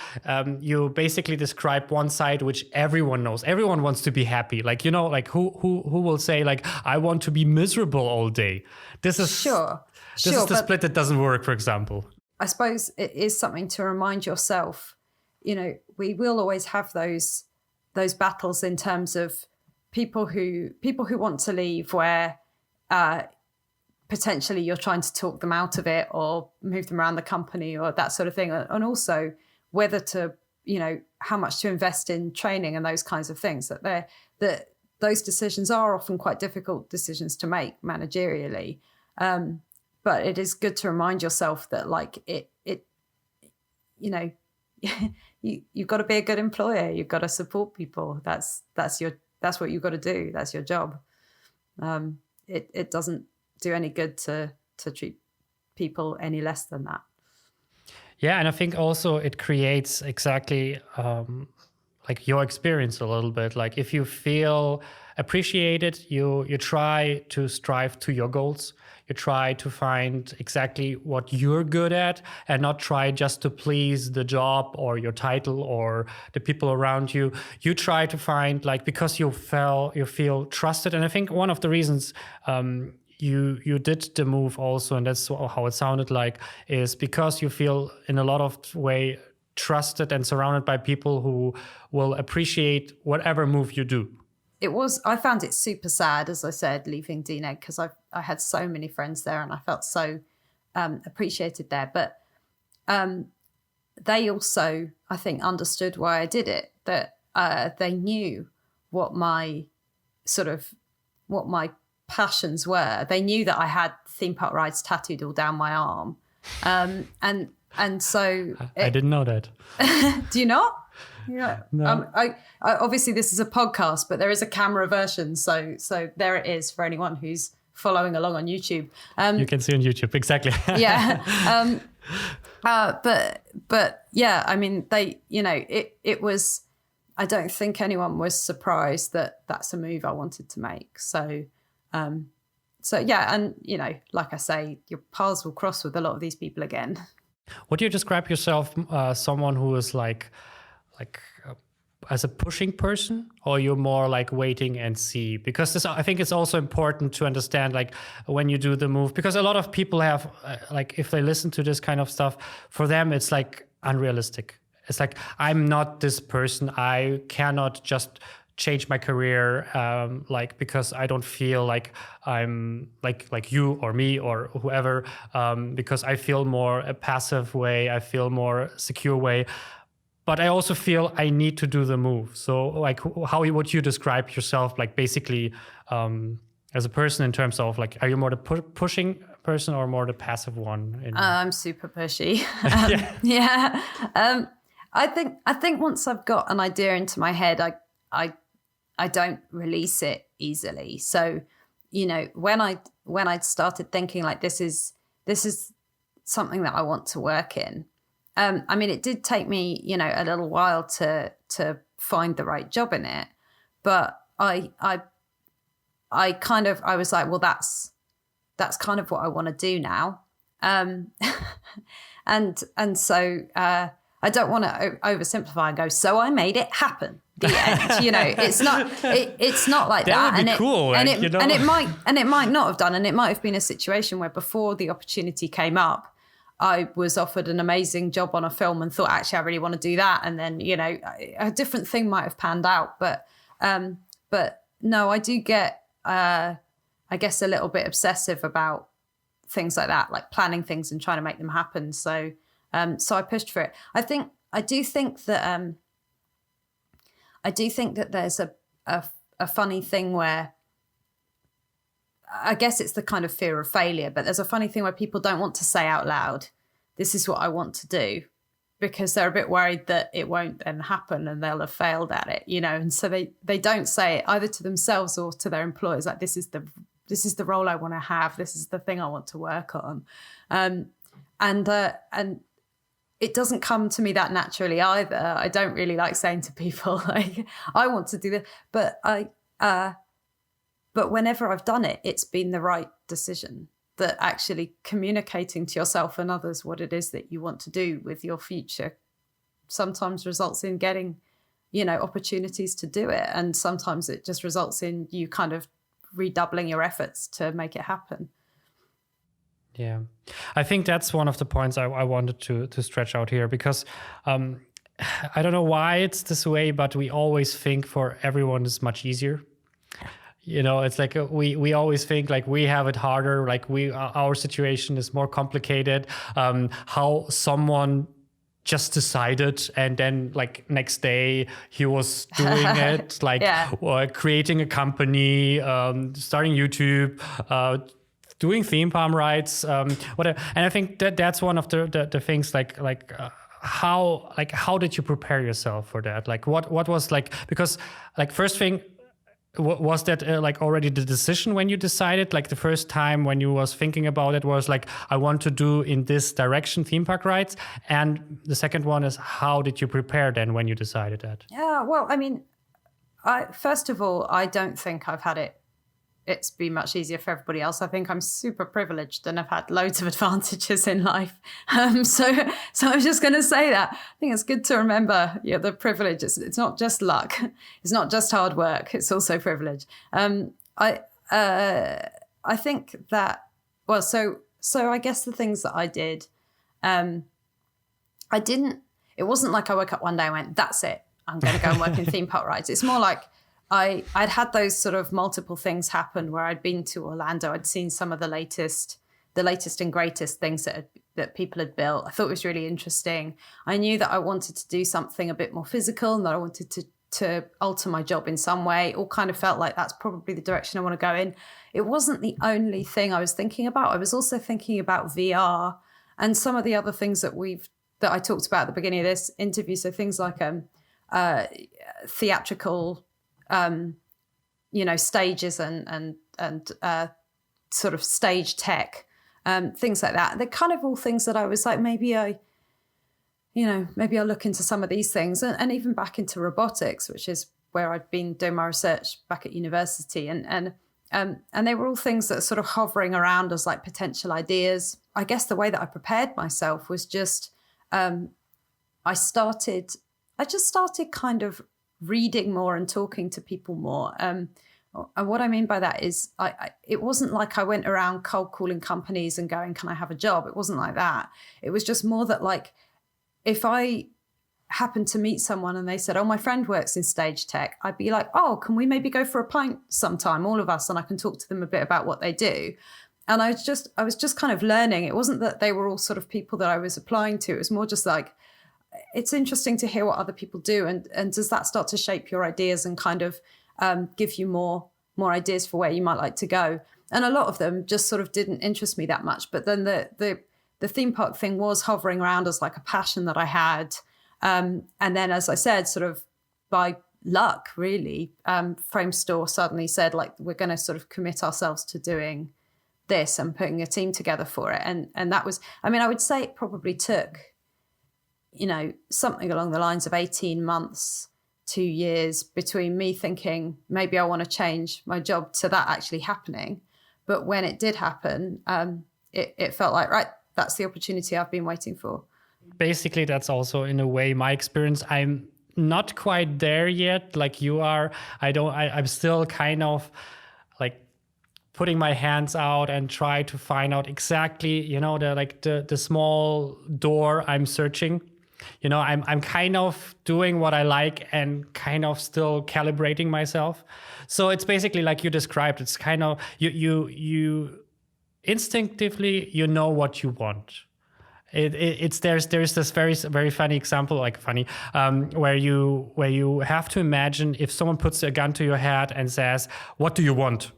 you basically describe one side which everyone knows. Everyone wants to be happy. Like, you know, like who will say like, I want to be miserable all day. This is sure. This is the split that doesn't work, for example. I suppose it is something to remind yourself. You know, we will always have those battles in terms of people who want to leave, where potentially you're trying to talk them out of it or move them around the company or that sort of thing. And also whether to, you know, how much to invest in training and those kinds of things, that those decisions are often quite difficult decisions to make managerially. But it is good to remind yourself that, like, it you know, you've got to be a good employer. You've got to support people. That's what you've got to do. That's your job. It doesn't do any good to treat people any less than that. Yeah, and I think also it creates exactly like your experience a little bit. Like, if you feel appreciated, you try to strive to your goals. You try to find exactly what you're good at, and not try just to please the job or your title or the people around you. You try to find, like, because you feel trusted. And I think one of the reasons you did the move also, and that's how it sounded like, is because you feel in a lot of way trusted and surrounded by people who will appreciate whatever move you do. I found it super sad, as I said, leaving DNEG, because I had so many friends there and I felt so appreciated there. But they also, I think, understood why I did it, that they knew what my passions were. They knew that I had theme park rides tattooed all down my arm. And so... I didn't know that. Do you not? Yeah. No. I obviously this is a podcast, but there is a camera version. So there it is for anyone who's following along on YouTube. You can see on YouTube, exactly. Yeah. But yeah, I mean, they, you know, it was, I don't think anyone was surprised that that's a move I wanted to make. So yeah, and, you know, like I say, your paths will cross with a lot of these people again. Would you describe yourself someone who is like as a pushing person, or you're more like waiting and see? Because I think it's also important to understand, like, when you do the move, because a lot of people have like, if they listen to this kind of stuff, for them it's like unrealistic. It's like, I'm not this person. I cannot just change my career like, because I don't feel like I'm like you or me or whoever, because I feel more a passive way. I feel more secure way. But I also feel I need to do the move. So, like, how would you describe yourself, like, basically as a person, in terms of, like, are you more the pushing person or more the passive one? I'm super pushy. Yeah. I think once I've got an idea into my head, I don't release it easily. So, you know, when I started thinking like, this is something that I want to work in. I mean, it did take me, you know, a little while to find the right job in it, but I was like, well, that's kind of what I want to do now. And so I don't want to oversimplify and go, so I made it happen. The end, you know, it's not like that. That would be and cool, and it might not have done, and it might have been a situation where before the opportunity came up, I was offered an amazing job on a film and thought, actually, I really want to do that, and then, you know, a different thing might have panned out. But no, I do get, I guess, a little bit obsessive about things like that, like planning things and trying to make them happen. So I pushed for it. I do think that there's a funny thing where, I guess it's the kind of fear of failure, but there's a funny thing where people don't want to say out loud, this is what I want to do, because they're a bit worried that it won't then happen and they'll have failed at it, you know. And so they don't say it either to themselves or to their employers, like, this is the role I want to have, this is the thing I want to work on. And it doesn't come to me that naturally either. I don't really like saying to people, like, I want to do this, but but whenever I've done it, it's been the right decision. That actually communicating to yourself and others what it is that you want to do with your future sometimes results in getting, you know, opportunities to do it. And sometimes it just results in you kind of redoubling your efforts to make it happen. Yeah, I think that's one of the points I wanted to stretch out here, because I don't know why it's this way, but we always think for everyone is much easier. You know, it's like we always think like we have it harder, like our situation is more complicated. How someone just decided and then like next day he was doing it, like creating a company, starting YouTube, doing theme park rides, whatever. And I think that's one of the things how did you prepare yourself for that? Like what was like, because like first thing, was that like already the decision when you decided, like the first time when you was thinking about it was like, I want to do in this direction theme park rides? And the second one is, how did you prepare then when you decided that? Yeah, well, I mean, first of all, I don't think I've had it's been much easier for everybody else. I think I'm super privileged and I've had loads of advantages in life. So I was just going to say that. I think it's good to remember, the privilege. It's not just luck. It's not just hard work. It's also privilege. I think that, well, so I guess the things that I did, it wasn't like I woke up one day and went, that's it, I'm going to go and work in theme park rides. It's more like, I'd had those sort of multiple things happen where I'd been to Orlando. I'd seen some of the latest and greatest things that people had built. I thought it was really interesting. I knew that I wanted to do something a bit more physical and that I wanted to alter my job in some way. It all kind of felt like that's probably the direction I want to go in. It wasn't the only thing I was thinking about. I was also thinking about VR and some of the other things that I talked about at the beginning of this interview. So things like theatrical stages and sort of stage tech, things like that. They're kind of all things that I was like, maybe I'll look into some of these things and even back into robotics, which is where I'd been doing my research back at university. And they were all things that are sort of hovering around as like potential ideas. I guess the way that I prepared myself was just, I just started kind of reading more and talking to people more. And what I mean by that is it wasn't like I went around cold calling companies and going, can I have a job? It wasn't like that. It was just more that like, if I happened to meet someone and they said, oh, my friend works in stage tech, I'd be like, oh, can we maybe go for a pint sometime, all of us, and I can talk to them a bit about what they do. And I was just kind of learning. It wasn't that they were all sort of people that I was applying to. It was more just like, it's interesting to hear what other people do. And does that start to shape your ideas and kind of give you more ideas for where you might like to go? And a lot of them just sort of didn't interest me that much. But then the theme park thing was hovering around as like a passion that I had. And then, as I said, sort of by luck, really, Framestore suddenly said, like, we're going to sort of commit ourselves to doing this and putting a team together for it. And that was, I mean, I would say it probably took, something along the lines of 18 months, 2 years between me thinking maybe I want to change my job to that actually happening. But when it did happen, it felt like, right, that's the opportunity I've been waiting for. Basically, that's also in a way my experience. I'm not quite there yet, like you are. I'm still kind of like putting my hands out and try to find out exactly, the small door I'm searching. I'm kind of doing what I like and kind of still calibrating myself. So it's basically like you described. It's kind of you instinctively what you want. There's this very very funny example, where you have to imagine if someone puts a gun to your head and says, "What do you want?"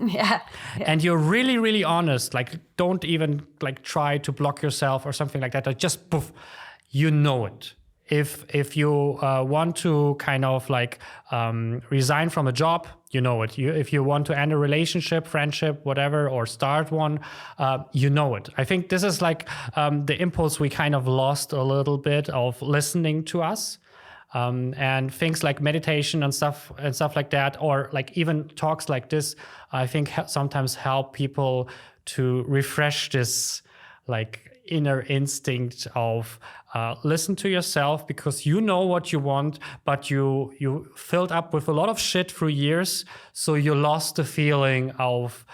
Yeah. And you're really, really honest. Like, don't even try to block yourself or something like that. Like, just poof, it. If you want to kind of resign from a job, it. If you want to end a relationship, friendship, whatever, or start one, it. I think this is the impulse we kind of lost a little bit of listening to us. And things like meditation and stuff like that, or even talks like this, I think sometimes help people to refresh this inner instinct of listen to yourself, because you know what you want, but you filled up with a lot of shit through years, so you lost the feeling of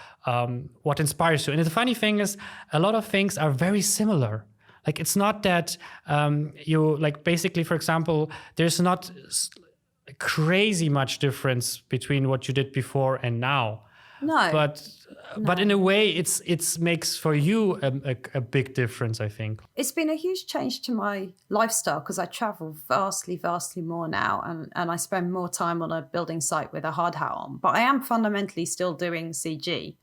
what inspires you. And the funny thing is, a lot of things are very similar. It's not that basically, for example, there's not crazy much difference between what you did before and now. No. But in a way, it's makes for you a big difference, I think. It's been a huge change to my lifestyle because I travel vastly more now, and I spend more time on a building site with a hard hat on. But I am fundamentally still doing CG.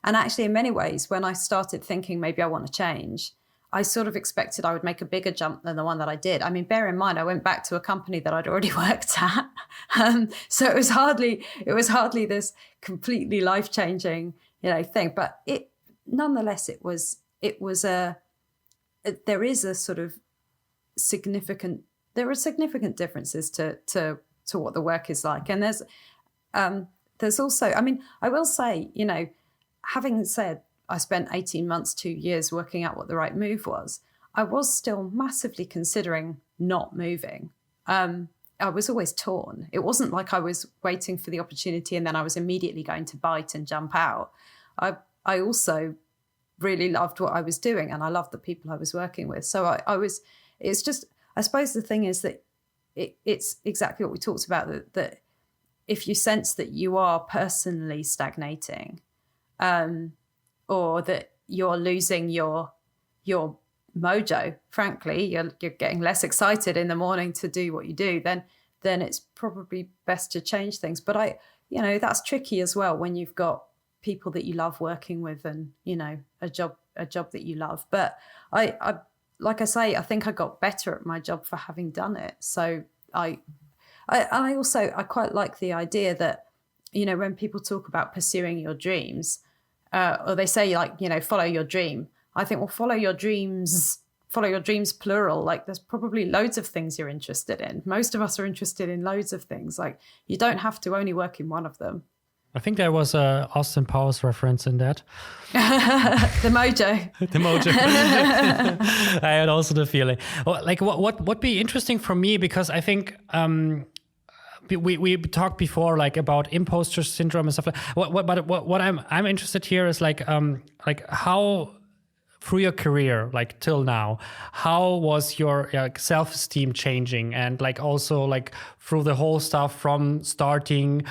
And actually, in many ways, when I started thinking maybe I want to change, I sort of expected I would make a bigger jump than the one that I did. I mean, bear in mind, I went back to a company that I'd already worked at. So it was hardly this completely life-changing, thing. But nonetheless, there are significant differences to what the work is like. And there's also, I mean, I will say, having said I spent 18 months, 2 years working out what the right move was, I was still massively considering not moving. I was always torn. It wasn't like I was waiting for the opportunity and then I was immediately going to bite and jump out. I also really loved what I was doing, and I loved the people I was working with. So I suppose the thing is that it's exactly what we talked about, that if you sense that you are personally stagnating, or that you're losing your mojo, frankly, you're getting less excited in the morning to do what you do, then it's probably best to change things. But that's tricky as well when you've got people that you love working with and, a job that you love. But I like I say, I think I got better at my job for having done it. So I quite like the idea that, when people talk about pursuing your dreams, or they say follow your dream, I think, well, follow your dreams plural. There's probably loads of things you're interested in. Most of us are interested in loads of things. You don't have to only work in one of them. I think there was a Austin Powers reference in that. The mojo. The mojo. I had also the feeling. What would be interesting for me, because I think we talked before about imposter syndrome and stuff. What I'm interested here is how, through your career, till now, how was your self-esteem changing, and also through the whole stuff from starting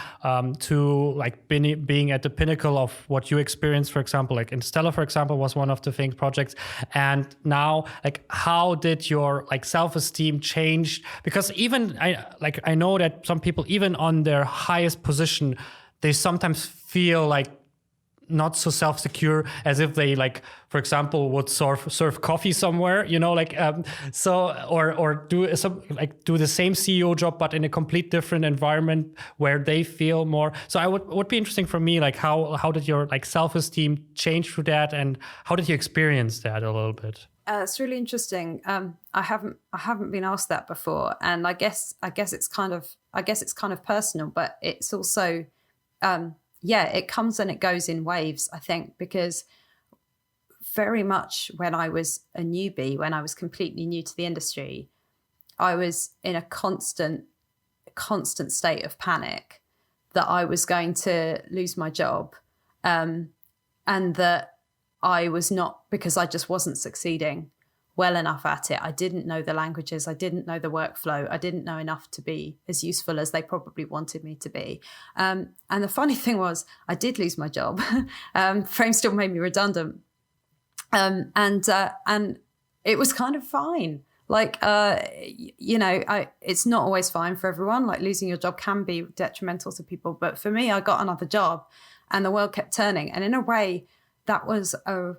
to being at the pinnacle of what you experienced, for example, Interstellar, for example, was one of the projects, and now how did your self-esteem change? Because even I know that some people, even on their highest position, they sometimes feel not so self-secure as if they, like, for example, would serve coffee somewhere, or do the same CEO job but in a complete different environment where they feel more. So I would be interesting for me, like how did your like self-esteem change through that, and how did you experience that a little bit? It's really interesting. I haven't been asked that before, and I guess it's kind of personal, but it's also it comes and it goes in waves, I think, because very much when I was a newbie, when I was completely new to the industry, I was in a constant state of panic that I was going to lose my job, and that I was not, because I just wasn't succeeding well enough at it. I didn't know the languages. I didn't know the workflow. I didn't know enough to be as useful as they probably wanted me to be. And the funny thing was, I did lose my job. Framestore made me redundant. And it was kind of fine. Like, it's not always fine for everyone. Like, losing your job can be detrimental to people. But for me, I got another job and the world kept turning. And in a way, that was a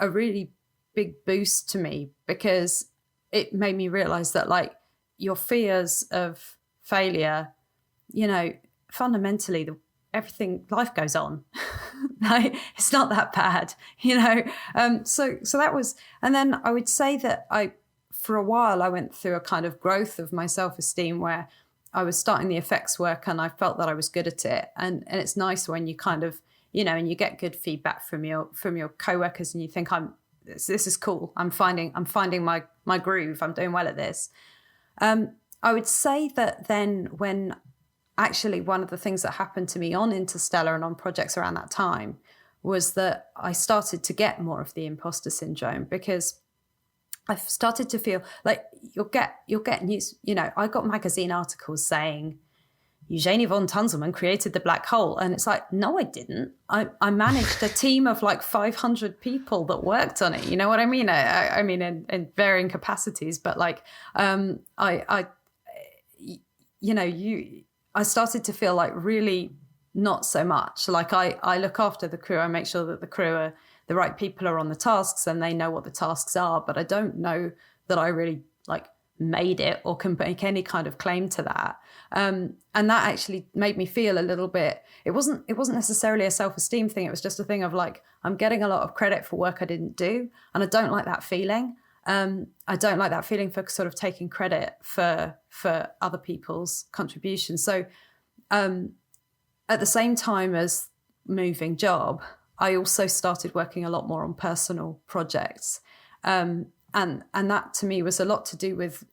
really big boost to me, because it made me realize that, like, your fears of failure, fundamentally, life goes on. Like, it's not that bad, So that was, and then I would say that for a while, I went through a kind of growth of my self-esteem where I was starting the effects work and I felt that I was good at it. And it's nice when you kind of, and you get good feedback from your coworkers, and you think, this is cool. I'm finding my groove. I'm doing well at this. I would say that then, when actually one of the things that happened to me on Interstellar and on projects around that time was that I started to get more of the imposter syndrome, because I've started to feel like you'll get news. I got magazine articles saying Eugenie von Tunzelmann created the black hole. And it's like, no, I didn't. I managed a team of like 500 people that worked on it. You know what I mean? I mean, in varying capacities, but like, I started to feel like really not so much. Like I look after the crew. I make sure that the crew the right people are on the tasks and they know what the tasks are, but I don't know that I really like made it or can make any kind of claim to that. And that actually made me feel a little bit, it wasn't necessarily a self-esteem thing. It was just a thing of like, I'm getting a lot of credit for work I didn't do. And I don't like that feeling. I don't like that feeling for sort of taking credit for other people's contributions. So at the same time as moving job, I also started working a lot more on personal projects. And that to me was a lot to do with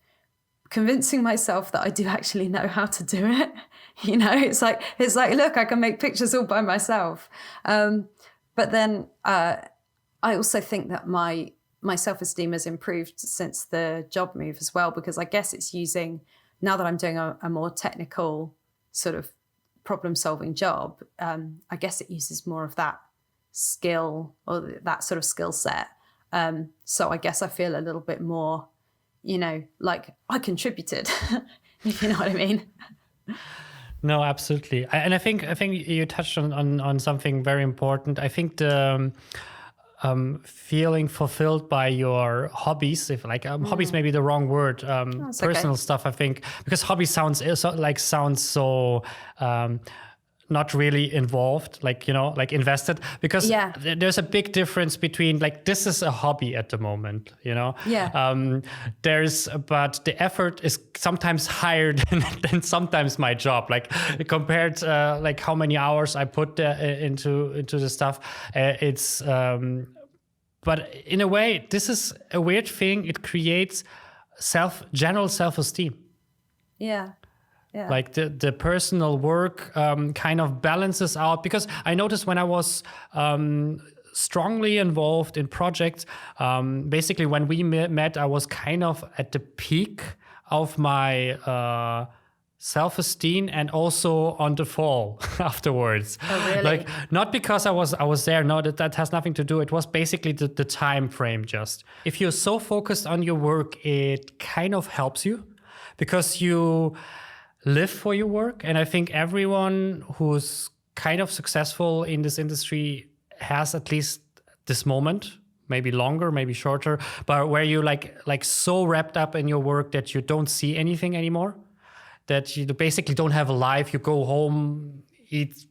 convincing myself that I do actually know how to do it. It's like, look, I can make pictures all by myself. But then I also think that my self-esteem has improved since the job move as well, because I guess it's using, now that I'm doing a more technical sort of problem-solving job, I guess it uses more of that skill or that sort of skill set. So I guess I feel a little bit more, like I contributed, if you know what I mean. No, absolutely. And I think you touched on something very important. I think the feeling fulfilled by your hobbies, if like hobbies may be the wrong word, personal stuff, I think, because hobby sounds so not really involved, like invested, because there's a big difference between like, this is a hobby at the moment, but the effort is sometimes higher than sometimes my job, like compared like how many hours I put into the stuff. It's but in a way, this is a weird thing. It creates general self-esteem. Yeah. Yeah. Like the personal work kind of balances out, because I noticed when I was strongly involved in projects, basically when we met, I was kind of at the peak of my self-esteem and also on the fall afterwards. Oh, really? Like, not because I was there. No, that has nothing to do. It was basically the time frame. Just if you're so focused on your work, it kind of helps you, because you live for your work. And I think everyone who's kind of successful in this industry has at least this moment, maybe longer, maybe shorter, but where you like so wrapped up in your work that you don't see anything anymore, that you basically don't have a life. You go home, eat,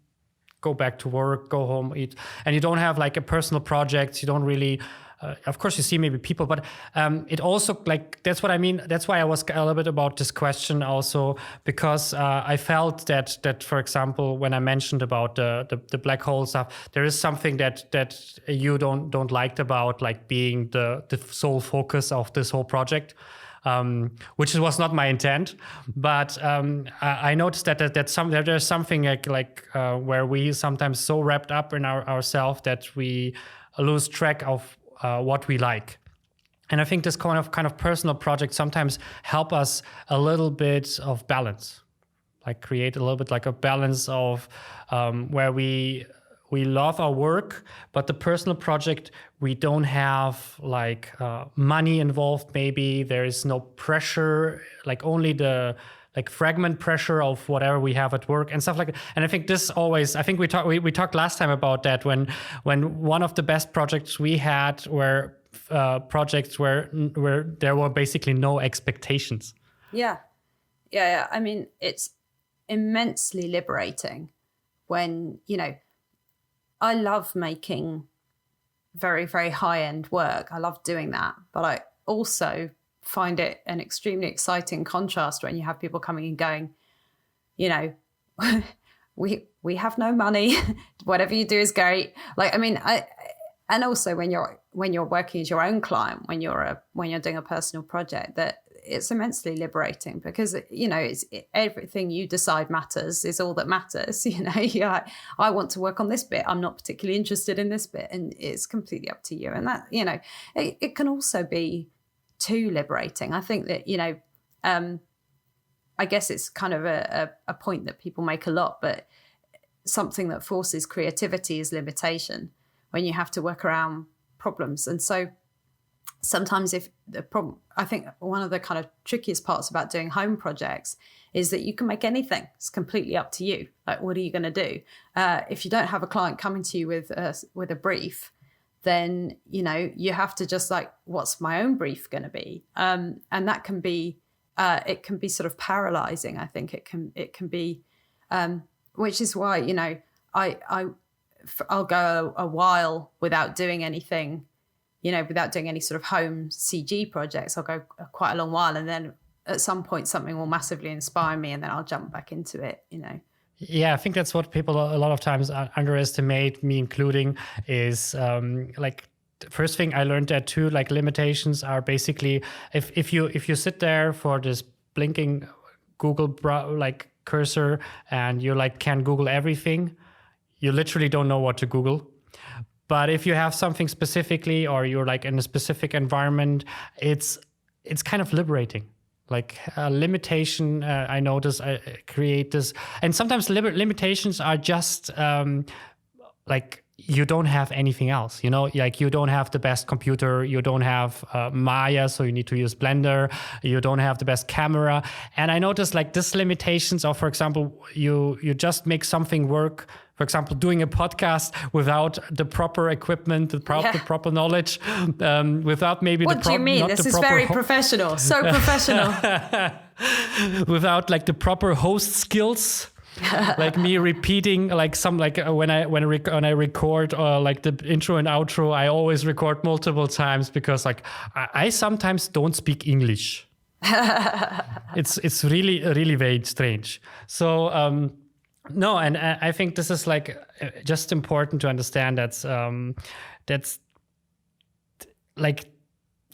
go back to work, go home, eat, and you don't have like a personal project. You don't really, of course you see maybe people, but it also like, that's what I mean. That's why I was a little bit about this question also, because I felt that for example, when I mentioned about the black hole stuff, there is something that you don't liked about like being the sole focus of this whole project. Which was not my intent, but I noticed that there's something like where we sometimes so wrapped up in ourselves that we lose track of what we like. And I think this kind of personal project sometimes help us a little bit of balance, like create a little bit like a balance of where we love our work, but the personal project, we don't have like money involved. Maybe there is no pressure, like only the like fragment pressure of whatever we have at work and stuff like that. And I think this always, I think we talked last time about that when one of the best projects we had were projects where there were basically no expectations. Yeah. I mean, it's immensely liberating when, you know, I love making very, very high-end work. I love doing that. But I also find it an extremely exciting contrast when you have people coming and going, you know, we have no money. Whatever you do is great. Like, I mean, and also when you're working as your own client, when you're doing a personal project, that it's immensely liberating because, you know, everything you decide matters is all that matters. You know, you're like, I want to work on this bit. I'm not particularly interested in this bit. And it's completely up to you. And that, you know, it can also be too liberating. I think that, you know, I guess it's kind of a point that people make a lot, but something that forces creativity is limitation when you have to work around problems. And so sometimes if the problem, I think one of the kind of trickiest parts about doing home projects is that you can make anything. It's completely up to you. Like, what are you going to do? If you don't have a client coming to you with a brief, then, you know, you have to just like, what's my own brief going to be? And that can be, it can be sort of paralyzing. I think it can be, which is why, you know, I'll go a while without doing anything, you know, without doing any sort of home CG projects. I'll go quite a long while, and then at some point something will massively inspire me, and then I'll jump back into it, you know. Yeah, I think that's what people a lot of times underestimate, me including, is like the first thing I learned that too, like limitations are basically if you sit there for this blinking Google like cursor and you like can Google everything, you literally don't know what to Google. But if you have something specifically, or you're like in a specific environment, it's kind of liberating. Like limitation, I notice I create this, and sometimes limitations are just like you don't have anything else, you know, like you don't have the best computer, you don't have Maya, so you need to use Blender, you don't have the best camera. And I noticed like this limitations of, for example, you just make something work, for example, doing a podcast without the proper equipment, the proper knowledge, without maybe what do you mean? This is very professional, so professional. Without like the proper host skills. Like me repeating like some like when I record like the intro and outro, I always record multiple times because like I sometimes don't speak English. It's really very strange. So no, and I think this is like just important to understand that's like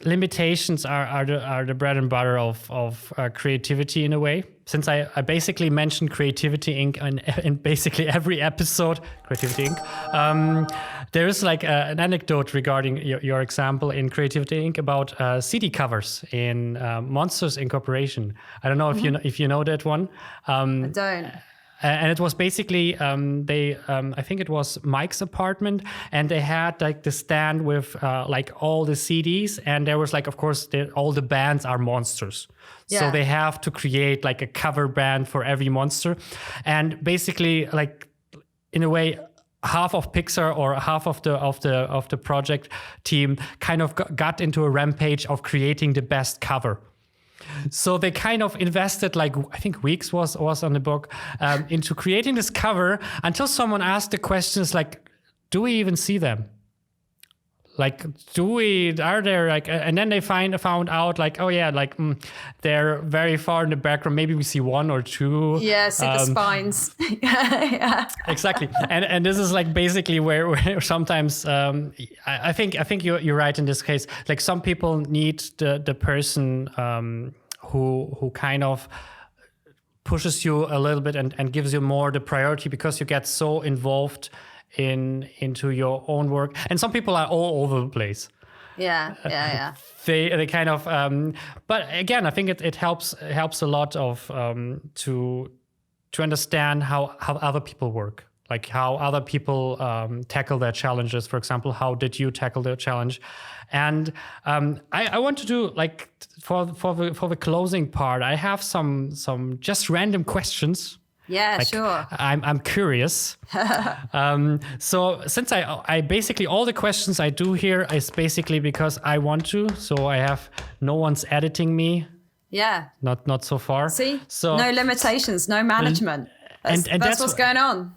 limitations are the bread and butter of creativity in a way. Since I basically mentioned Creativity Inc. in basically every episode, Creativity Inc. There is like an anecdote regarding your example in Creativity Inc. about CD covers in Monsters Incorporation. I don't know if you know that one. I don't. And it was basically I think it was Mike's apartment, and they had like the stand with like all the CDs, and there was like, of course, all the bands are monsters, so they have to create like a cover band for every monster, and basically like in a way half of Pixar or half of the project team kind of got into a rampage of creating the best cover. So they kind of invested, like, I think weeks was on the book, into creating this cover until someone asked the questions like, do we even see them? Like, are there like, and then they found out like, oh yeah, like they're very far in the background. Maybe we see one or two. Yeah, see the spines. Yeah. Exactly. And this is like basically where sometimes I think you're right in this case. Like some people need the person who kind of pushes you a little bit and gives you more the priority, because you get so involved into your own work. And some people are all over the place. Yeah. They kind of but again, I think it helps a lot of to understand how other people work, like how other people tackle their challenges. For example, how did you tackle the challenge? And I want to do, like, for the closing part, I have some just random questions. Yeah, like, sure. I'm curious. So since I basically, all the questions I do here is basically because I want to. So I have no one's editing me. Yeah. Not so far. See? So no limitations, no management. That's what's going on.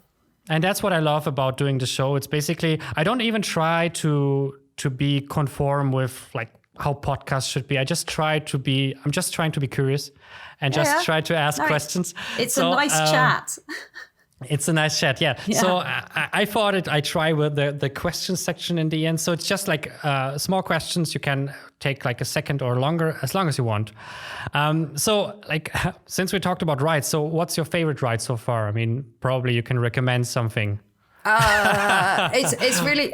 And that's what I love about doing the show. It's basically, I don't even try to be conform with like how podcasts should be. I'm just trying to be curious and try to ask questions. It's a nice chat. It's a nice chat, yeah. So I thought I try with the question section in the end. So it's just like small questions. You can take like a second or longer, as long as you want. So like, since we talked about rides, so what's your favorite ride so far? I mean, probably you can recommend something. It's really,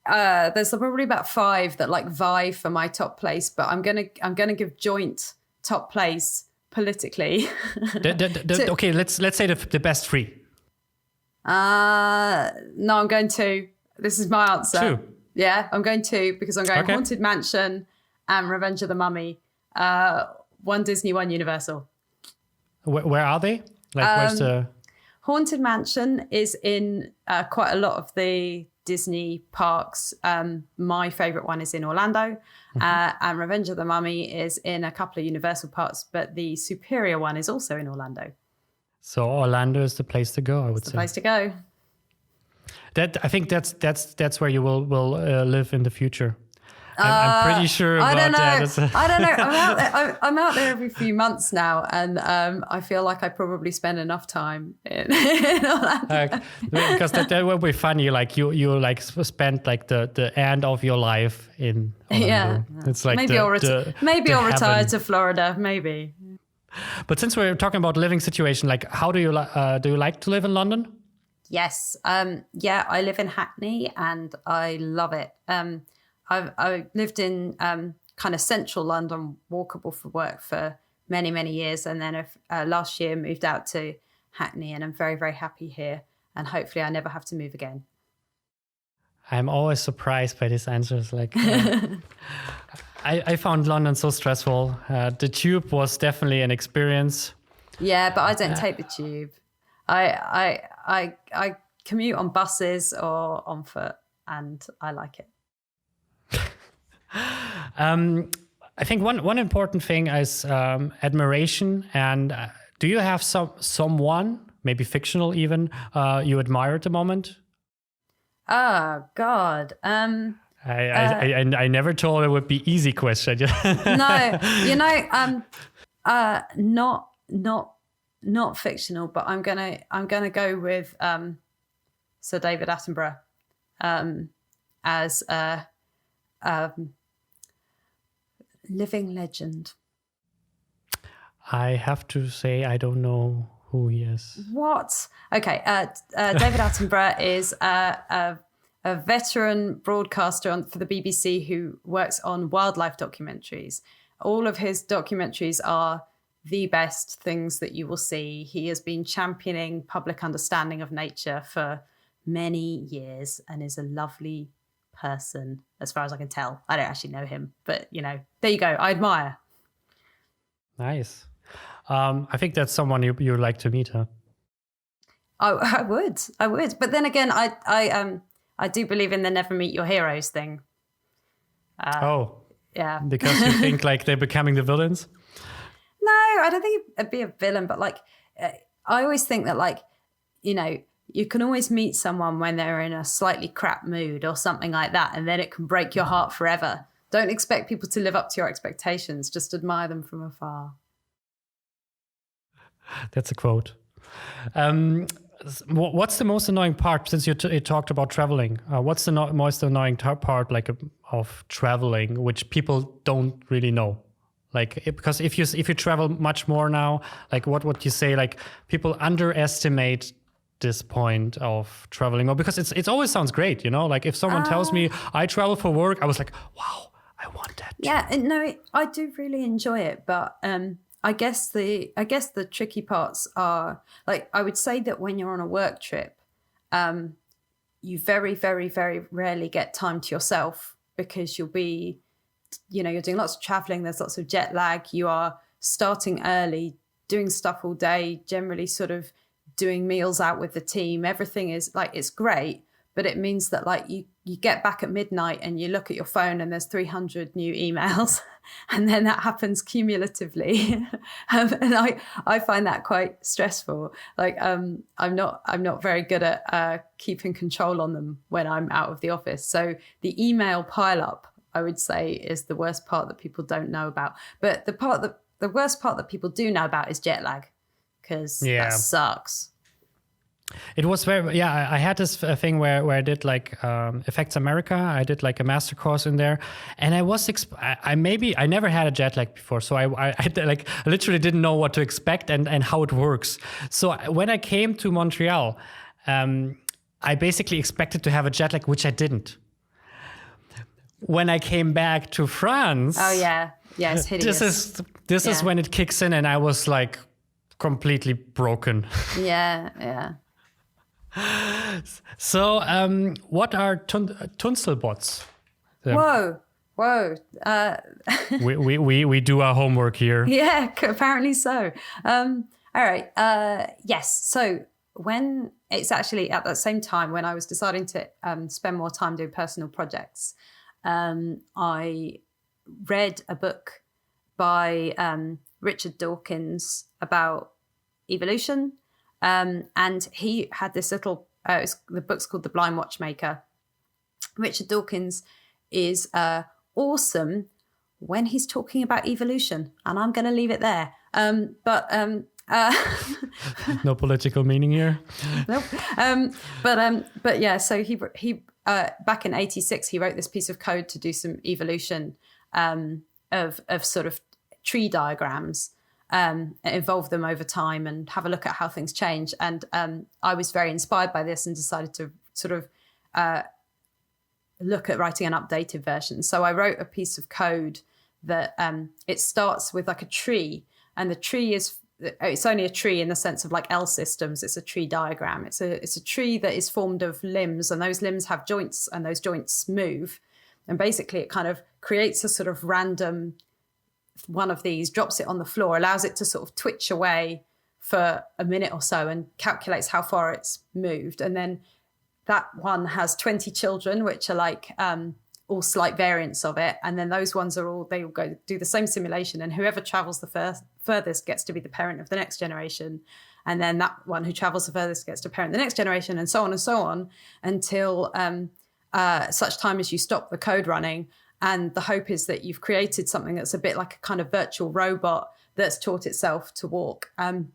there's probably about 5 that like vie for my top place, but I'm gonna give joint top place politically. Okay, let's say the best 3. No, I'm going 2. This is my answer. 2. Yeah, I'm going 2 because I'm going Haunted Mansion and Revenge of the Mummy. 1 Disney, 1 Universal. Where are they? Like, where's the... Haunted Mansion is in quite a lot of the Disney parks. My favorite one is in Orlando, and Revenge of the Mummy is in a couple of Universal parks, but the superior one is also in Orlando. So Orlando is the place to go, I would say. The place to go. I think that's where you will live in the future. I'm pretty sure about that. I don't know. I'm out there every few months now, and I feel like I probably spend enough time in Orlando. Because that would be funny. Like you like spend like the end of your life in Orlando. Yeah, it's like maybe I'll retire to Florida. Maybe. But since we're talking about living situation, like how do you like to live in London? Yes. I live in Hackney and I love it. I've lived in kind of central London, walkable for work for many, many years. And then last year moved out to Hackney, and I'm very, very happy here. And hopefully I never have to move again. I'm always surprised by these answers. Like, I found London so stressful. The tube was definitely an experience. Yeah, but I don't take the tube. I commute on buses or on foot, and I like it. I think one important thing is admiration. And do you have someone, maybe fictional even, you admire at the moment? Oh God. I never told it would be easy question. No, not fictional, but I'm gonna go with Sir David Attenborough as a living legend. I have to say I don't know who he is. What? Okay, David Attenborough is a veteran broadcaster for the BBC who works on wildlife documentaries. All of his documentaries are the best things that you will see. He has been championing public understanding of nature for many years and is a lovely person, as far as I can tell. I don't actually know him, but there you go. I admire. Nice. I think that's someone you like to meet, huh? I would. But then again, I do believe in the never meet your heroes thing. Yeah. Because you think like they're becoming the villains? No, I don't think it'd be a villain, but like, I always think that like, you know, you can always meet someone when they're in a slightly crap mood or something like that, and then it can break your heart forever. Don't expect people to live up to your expectations. Just admire them from afar. That's a quote. What's the most annoying part, since you talked about traveling? What's the most annoying part like of traveling, which people don't really know? Like, because if you travel much more now, like what would you say? Like, people underestimate this point of traveling, or because it always sounds great, you know? Like if someone tells me I travel for work, I was like, wow, I want that. Yeah, no, I do really enjoy it, but I guess the tricky parts are, like, I would say that when you're on a work trip, you very, very, very rarely get time to yourself, because you'll be, you know, you're doing lots of traveling, there's lots of jet lag, you are starting early, doing stuff all day, generally sort of doing meals out with the team. Everything is like, it's great, but it means that like you get back at midnight and you look at your phone and there's 300 new emails, and then that happens cumulatively. And I find that quite stressful. Like I'm not very good at keeping control on them when I'm out of the office. So the email pile up, I would say, is the worst part that people don't know about. But the worst part that people do know about is jet lag, because that sucks. It was very, I had this thing where I did like Effects America. I did like a master course in there, and I never had a jet lag before, so I literally didn't know what to expect and how it works. So when I came to Montreal, I basically expected to have a jet lag, which I didn't. When I came back to France, it's hideous. This is when it kicks in, and I was like completely broken. Yeah. So, what are Tunzelbots? Whoa. We do our homework here. Yeah, apparently so. All right. Yes. So when it's actually at that same time when I was deciding to spend more time doing personal projects, I read a book by Richard Dawkins about evolution. And he had this little, the book's called The Blind Watchmaker. Richard Dawkins is awesome when he's talking about evolution, and I'm going to leave it there. No political meaning here. Nope. But yeah, so he back in '86, he wrote this piece of code to do some evolution of sort of tree diagrams. Evolve them over time and have a look at how things change. And I was very inspired by this and decided to sort of look at writing an updated version. So I wrote a piece of code that it starts with like a tree, and the tree it's only a tree in the sense of like L systems. It's a tree diagram. It's a tree that is formed of limbs, and those limbs have joints, and those joints move. And basically it kind of creates a sort of random one of these, drops it on the floor, allows it to sort of twitch away for a minute or so and calculates how far it's moved. And then that one has 20 children, which are like all slight variants of it. And then those ones they all go do the same simulation, and whoever travels the furthest gets to be the parent of the next generation. And then that one who travels the furthest gets to parent the next generation, and so on until such time as you stop the code running. And the hope is that you've created something that's a bit like a kind of virtual robot that's taught itself to walk. And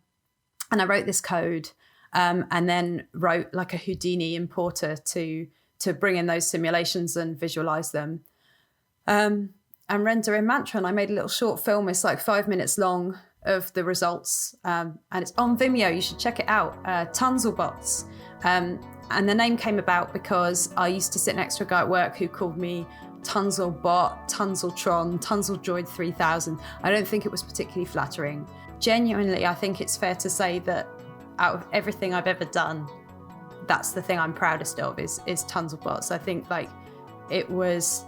I wrote this code and then wrote like a Houdini importer to bring in those simulations and visualize them. And render in Mantra. And I made a little short film. It's like 5 minutes long of the results. And it's on Vimeo. You should check it out. Tunzelbots. And the name came about because I used to sit next to a guy at work who called me Tunzelbot, Tunzeltron, Tunzeldroid 3000. I don't think it was particularly flattering. Genuinely, I think it's fair to say that out of everything I've ever done, that's the thing I'm proudest of is Tunzelbots. I think like it was,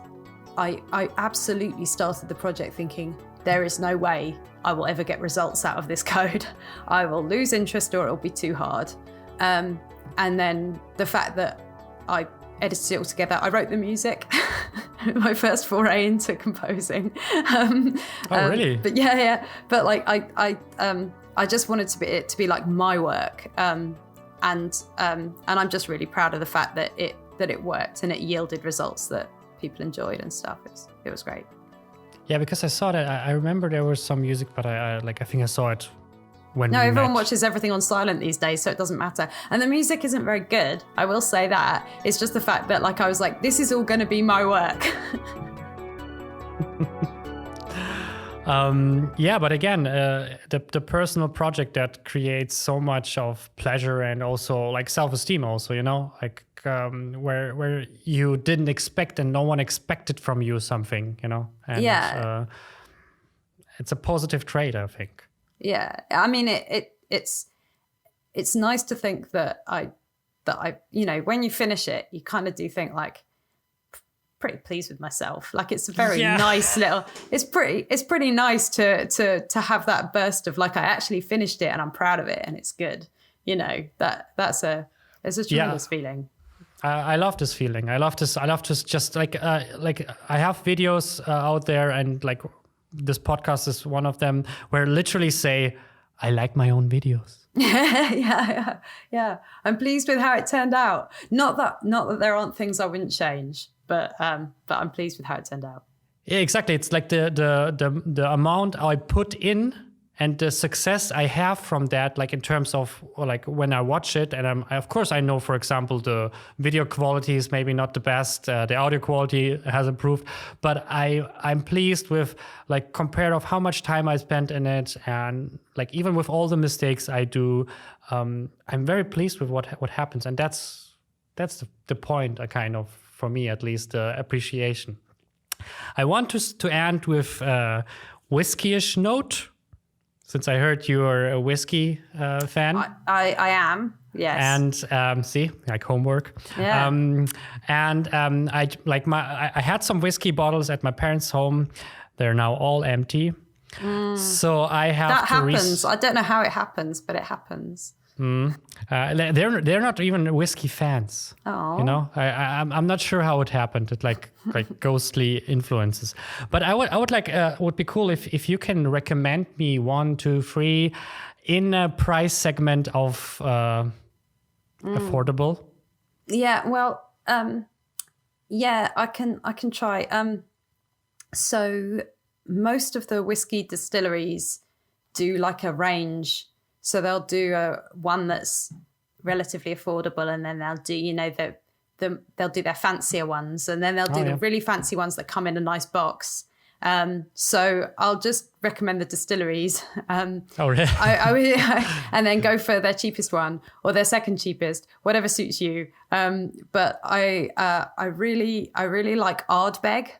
I absolutely started the project thinking there is no way I will ever get results out of this code. I will lose interest or it'll be too hard. And then the fact that I edited it all together, I wrote the music. My first foray into composing. Really? But yeah. But like I just wanted it to be like my work, and I'm just really proud of the fact that it worked and it yielded results that people enjoyed and stuff. It was great. Yeah, because I saw that. I remember there was some music, but I think I saw it when No, we everyone met. watches everything on silent these days, so it doesn't matter. And the music isn't very good, I will say that. It's just the fact that like I was like, this is all going to be my work. Yeah, but again, the personal project that creates so much of pleasure and also like self-esteem also, you know, like where you didn't expect and no one expected from you something, you know. And, yeah. It's a positive trait, I think. Yeah, I mean, it's nice to think that I, you know, when you finish it, you kind of do think like, pretty pleased with myself. Like it's a very nice little. It's pretty nice to have that burst of like I actually finished it and I'm proud of it and it's good. You know, it's a tremendous feeling. I love this feeling. I love this just like I have videos out there, and like this podcast is one of them where I literally say I like my own videos. Yeah. I'm pleased with how it turned out. Not that there aren't things I wouldn't change, but I'm pleased with how it turned out. Yeah, exactly. It's like the amount I put in and the success I have from that, like in terms of like when I watch it, and of course I know, for example, the video quality is maybe not the best, the audio quality has improved, but I'm pleased with like compared of how much time I spent in it, and like even with all the mistakes I do, I'm very pleased with what happens, and that's the point, kind of, for me at least, appreciation. I want to end with a whiskey-ish note. Since I heard you're a whiskey fan. I am, yes. And see, like homework. Yeah. I had some whiskey bottles at my parents' home. They're now all empty. So I have that happens. I don't know how it happens, but it happens. They're not even whiskey fans. Oh. You know, I'm not sure how it happened. It like ghostly influences. But I would like would be cool if you can recommend me 1, 2, 3 in a price segment of affordable. Yeah. Well. Yeah. I can try. So most of the whiskey distilleries do like a range. So they'll do one that's relatively affordable, and then they'll do, you know, they'll do their fancier ones, and then they'll do the really fancy ones that come in a nice box. So I'll just recommend the distilleries. Really? And then go for their cheapest one or their second cheapest, whatever suits you. But I really like Ardbeg,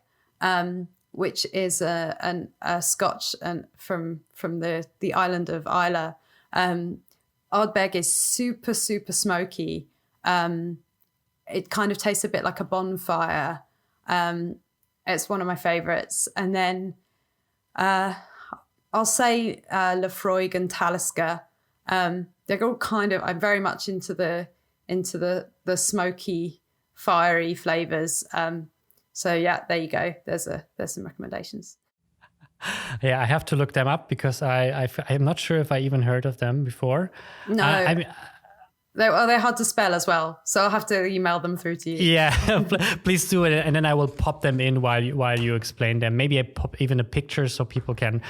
which is a Scotch and from the island of Islay. Ardbeg is super, super smoky. It kind of tastes a bit like a bonfire. It's one of my favorites. And then I'll say Lefroy and Talisker. They're all kind of, I'm very much into the smoky, fiery flavors. So yeah, there you go. There's some recommendations. Yeah, I have to look them up because I'm not sure if I even heard of them before. No, I mean, they're hard to spell as well, so I'll have to email them through to you. Yeah, please do it, and then I will pop them in while you explain them. Maybe I pop even a picture so people can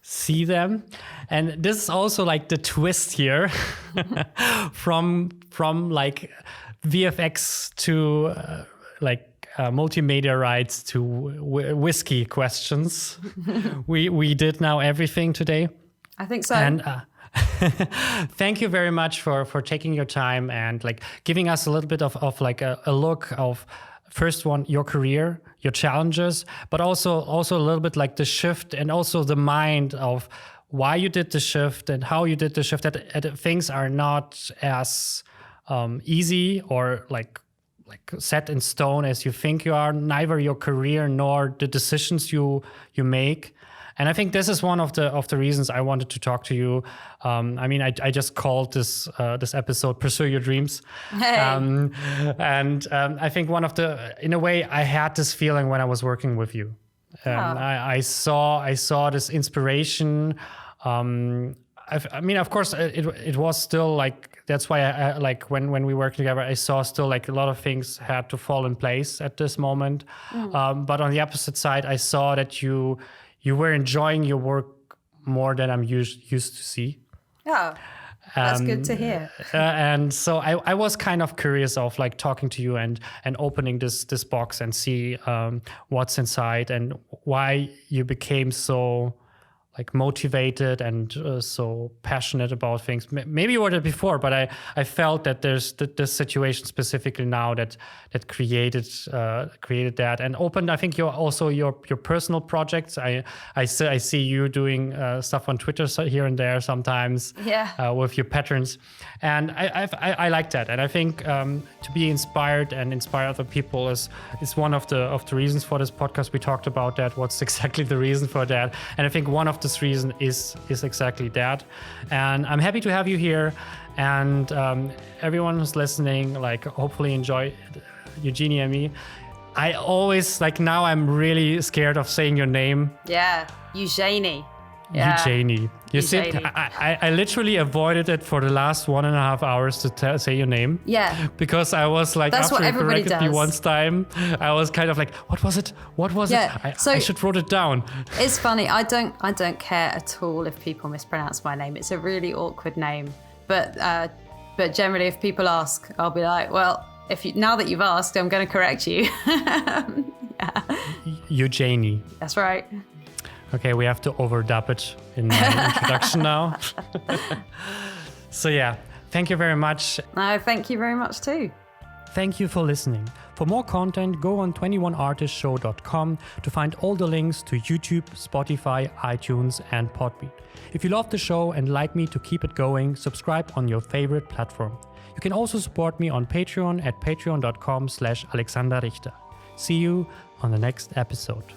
see them. And this is also like the twist here, from like VFX to multimedia rights to whiskey questions. we did now everything today. I think so. And thank you very much for taking your time and like giving us a little bit of like a look of, first one, your career, your challenges, but also a little bit like the shift and also the mind of why you did the shift and how you did the shift. That things are not as easy or like set in stone as you think you are, neither your career nor the decisions you make. And I think this is one of the reasons I wanted to talk to you. I just called this episode "Pursue Your Dreams," Hey. I think in a way, I had this feeling when I was working with you. I saw this inspiration. Of course, it was still like, that's why I like when we worked together, I saw still like a lot of things had to fall in place at this moment. But on the opposite side, I saw that you were enjoying your work more than I'm used to see. Yeah, that's good to hear. And so I was kind of curious of like talking to you and opening this box and see what's inside and why you became so like motivated and so passionate about things. Maybe you were there before, but I felt that there's this situation specifically now that created that and opened. I think your personal projects. I see you doing stuff on Twitter here and there sometimes. Yeah. With your patterns, and I like that. And I think to be inspired and inspire other people is one of the reasons for this podcast. We talked about that. What's exactly the reason for that? And I think one of this reason is exactly that. And I'm happy to have you here, and everyone who's listening, like, hopefully enjoy Eugenie and me. I always, like, now I'm really scared of saying your name. Yeah, Eugenie. Yeah. Eugenie. You see, I literally avoided it for the last 1.5 hours to say your name. Yeah. Because I was like, that's after what you everybody corrected does. me once time, I was kind of like, what was it? I should wrote it down. It's funny. I don't care at all if people mispronounce my name. It's a really awkward name. But generally, if people ask, I'll be like, well, now that you've asked, I'm going to correct you. Yeah. Eugenie. That's right. Okay, we have to overdub it in my introduction now. So yeah, thank you very much. No, thank you very much too. Thank you for listening. For more content, go on 21artistshow.com to find all the links to YouTube, Spotify, iTunes, and Podbean. If you love the show and like me to keep it going, subscribe on your favorite platform. You can also support me on Patreon at patreon.com/Alexander Richter. See you on the next episode.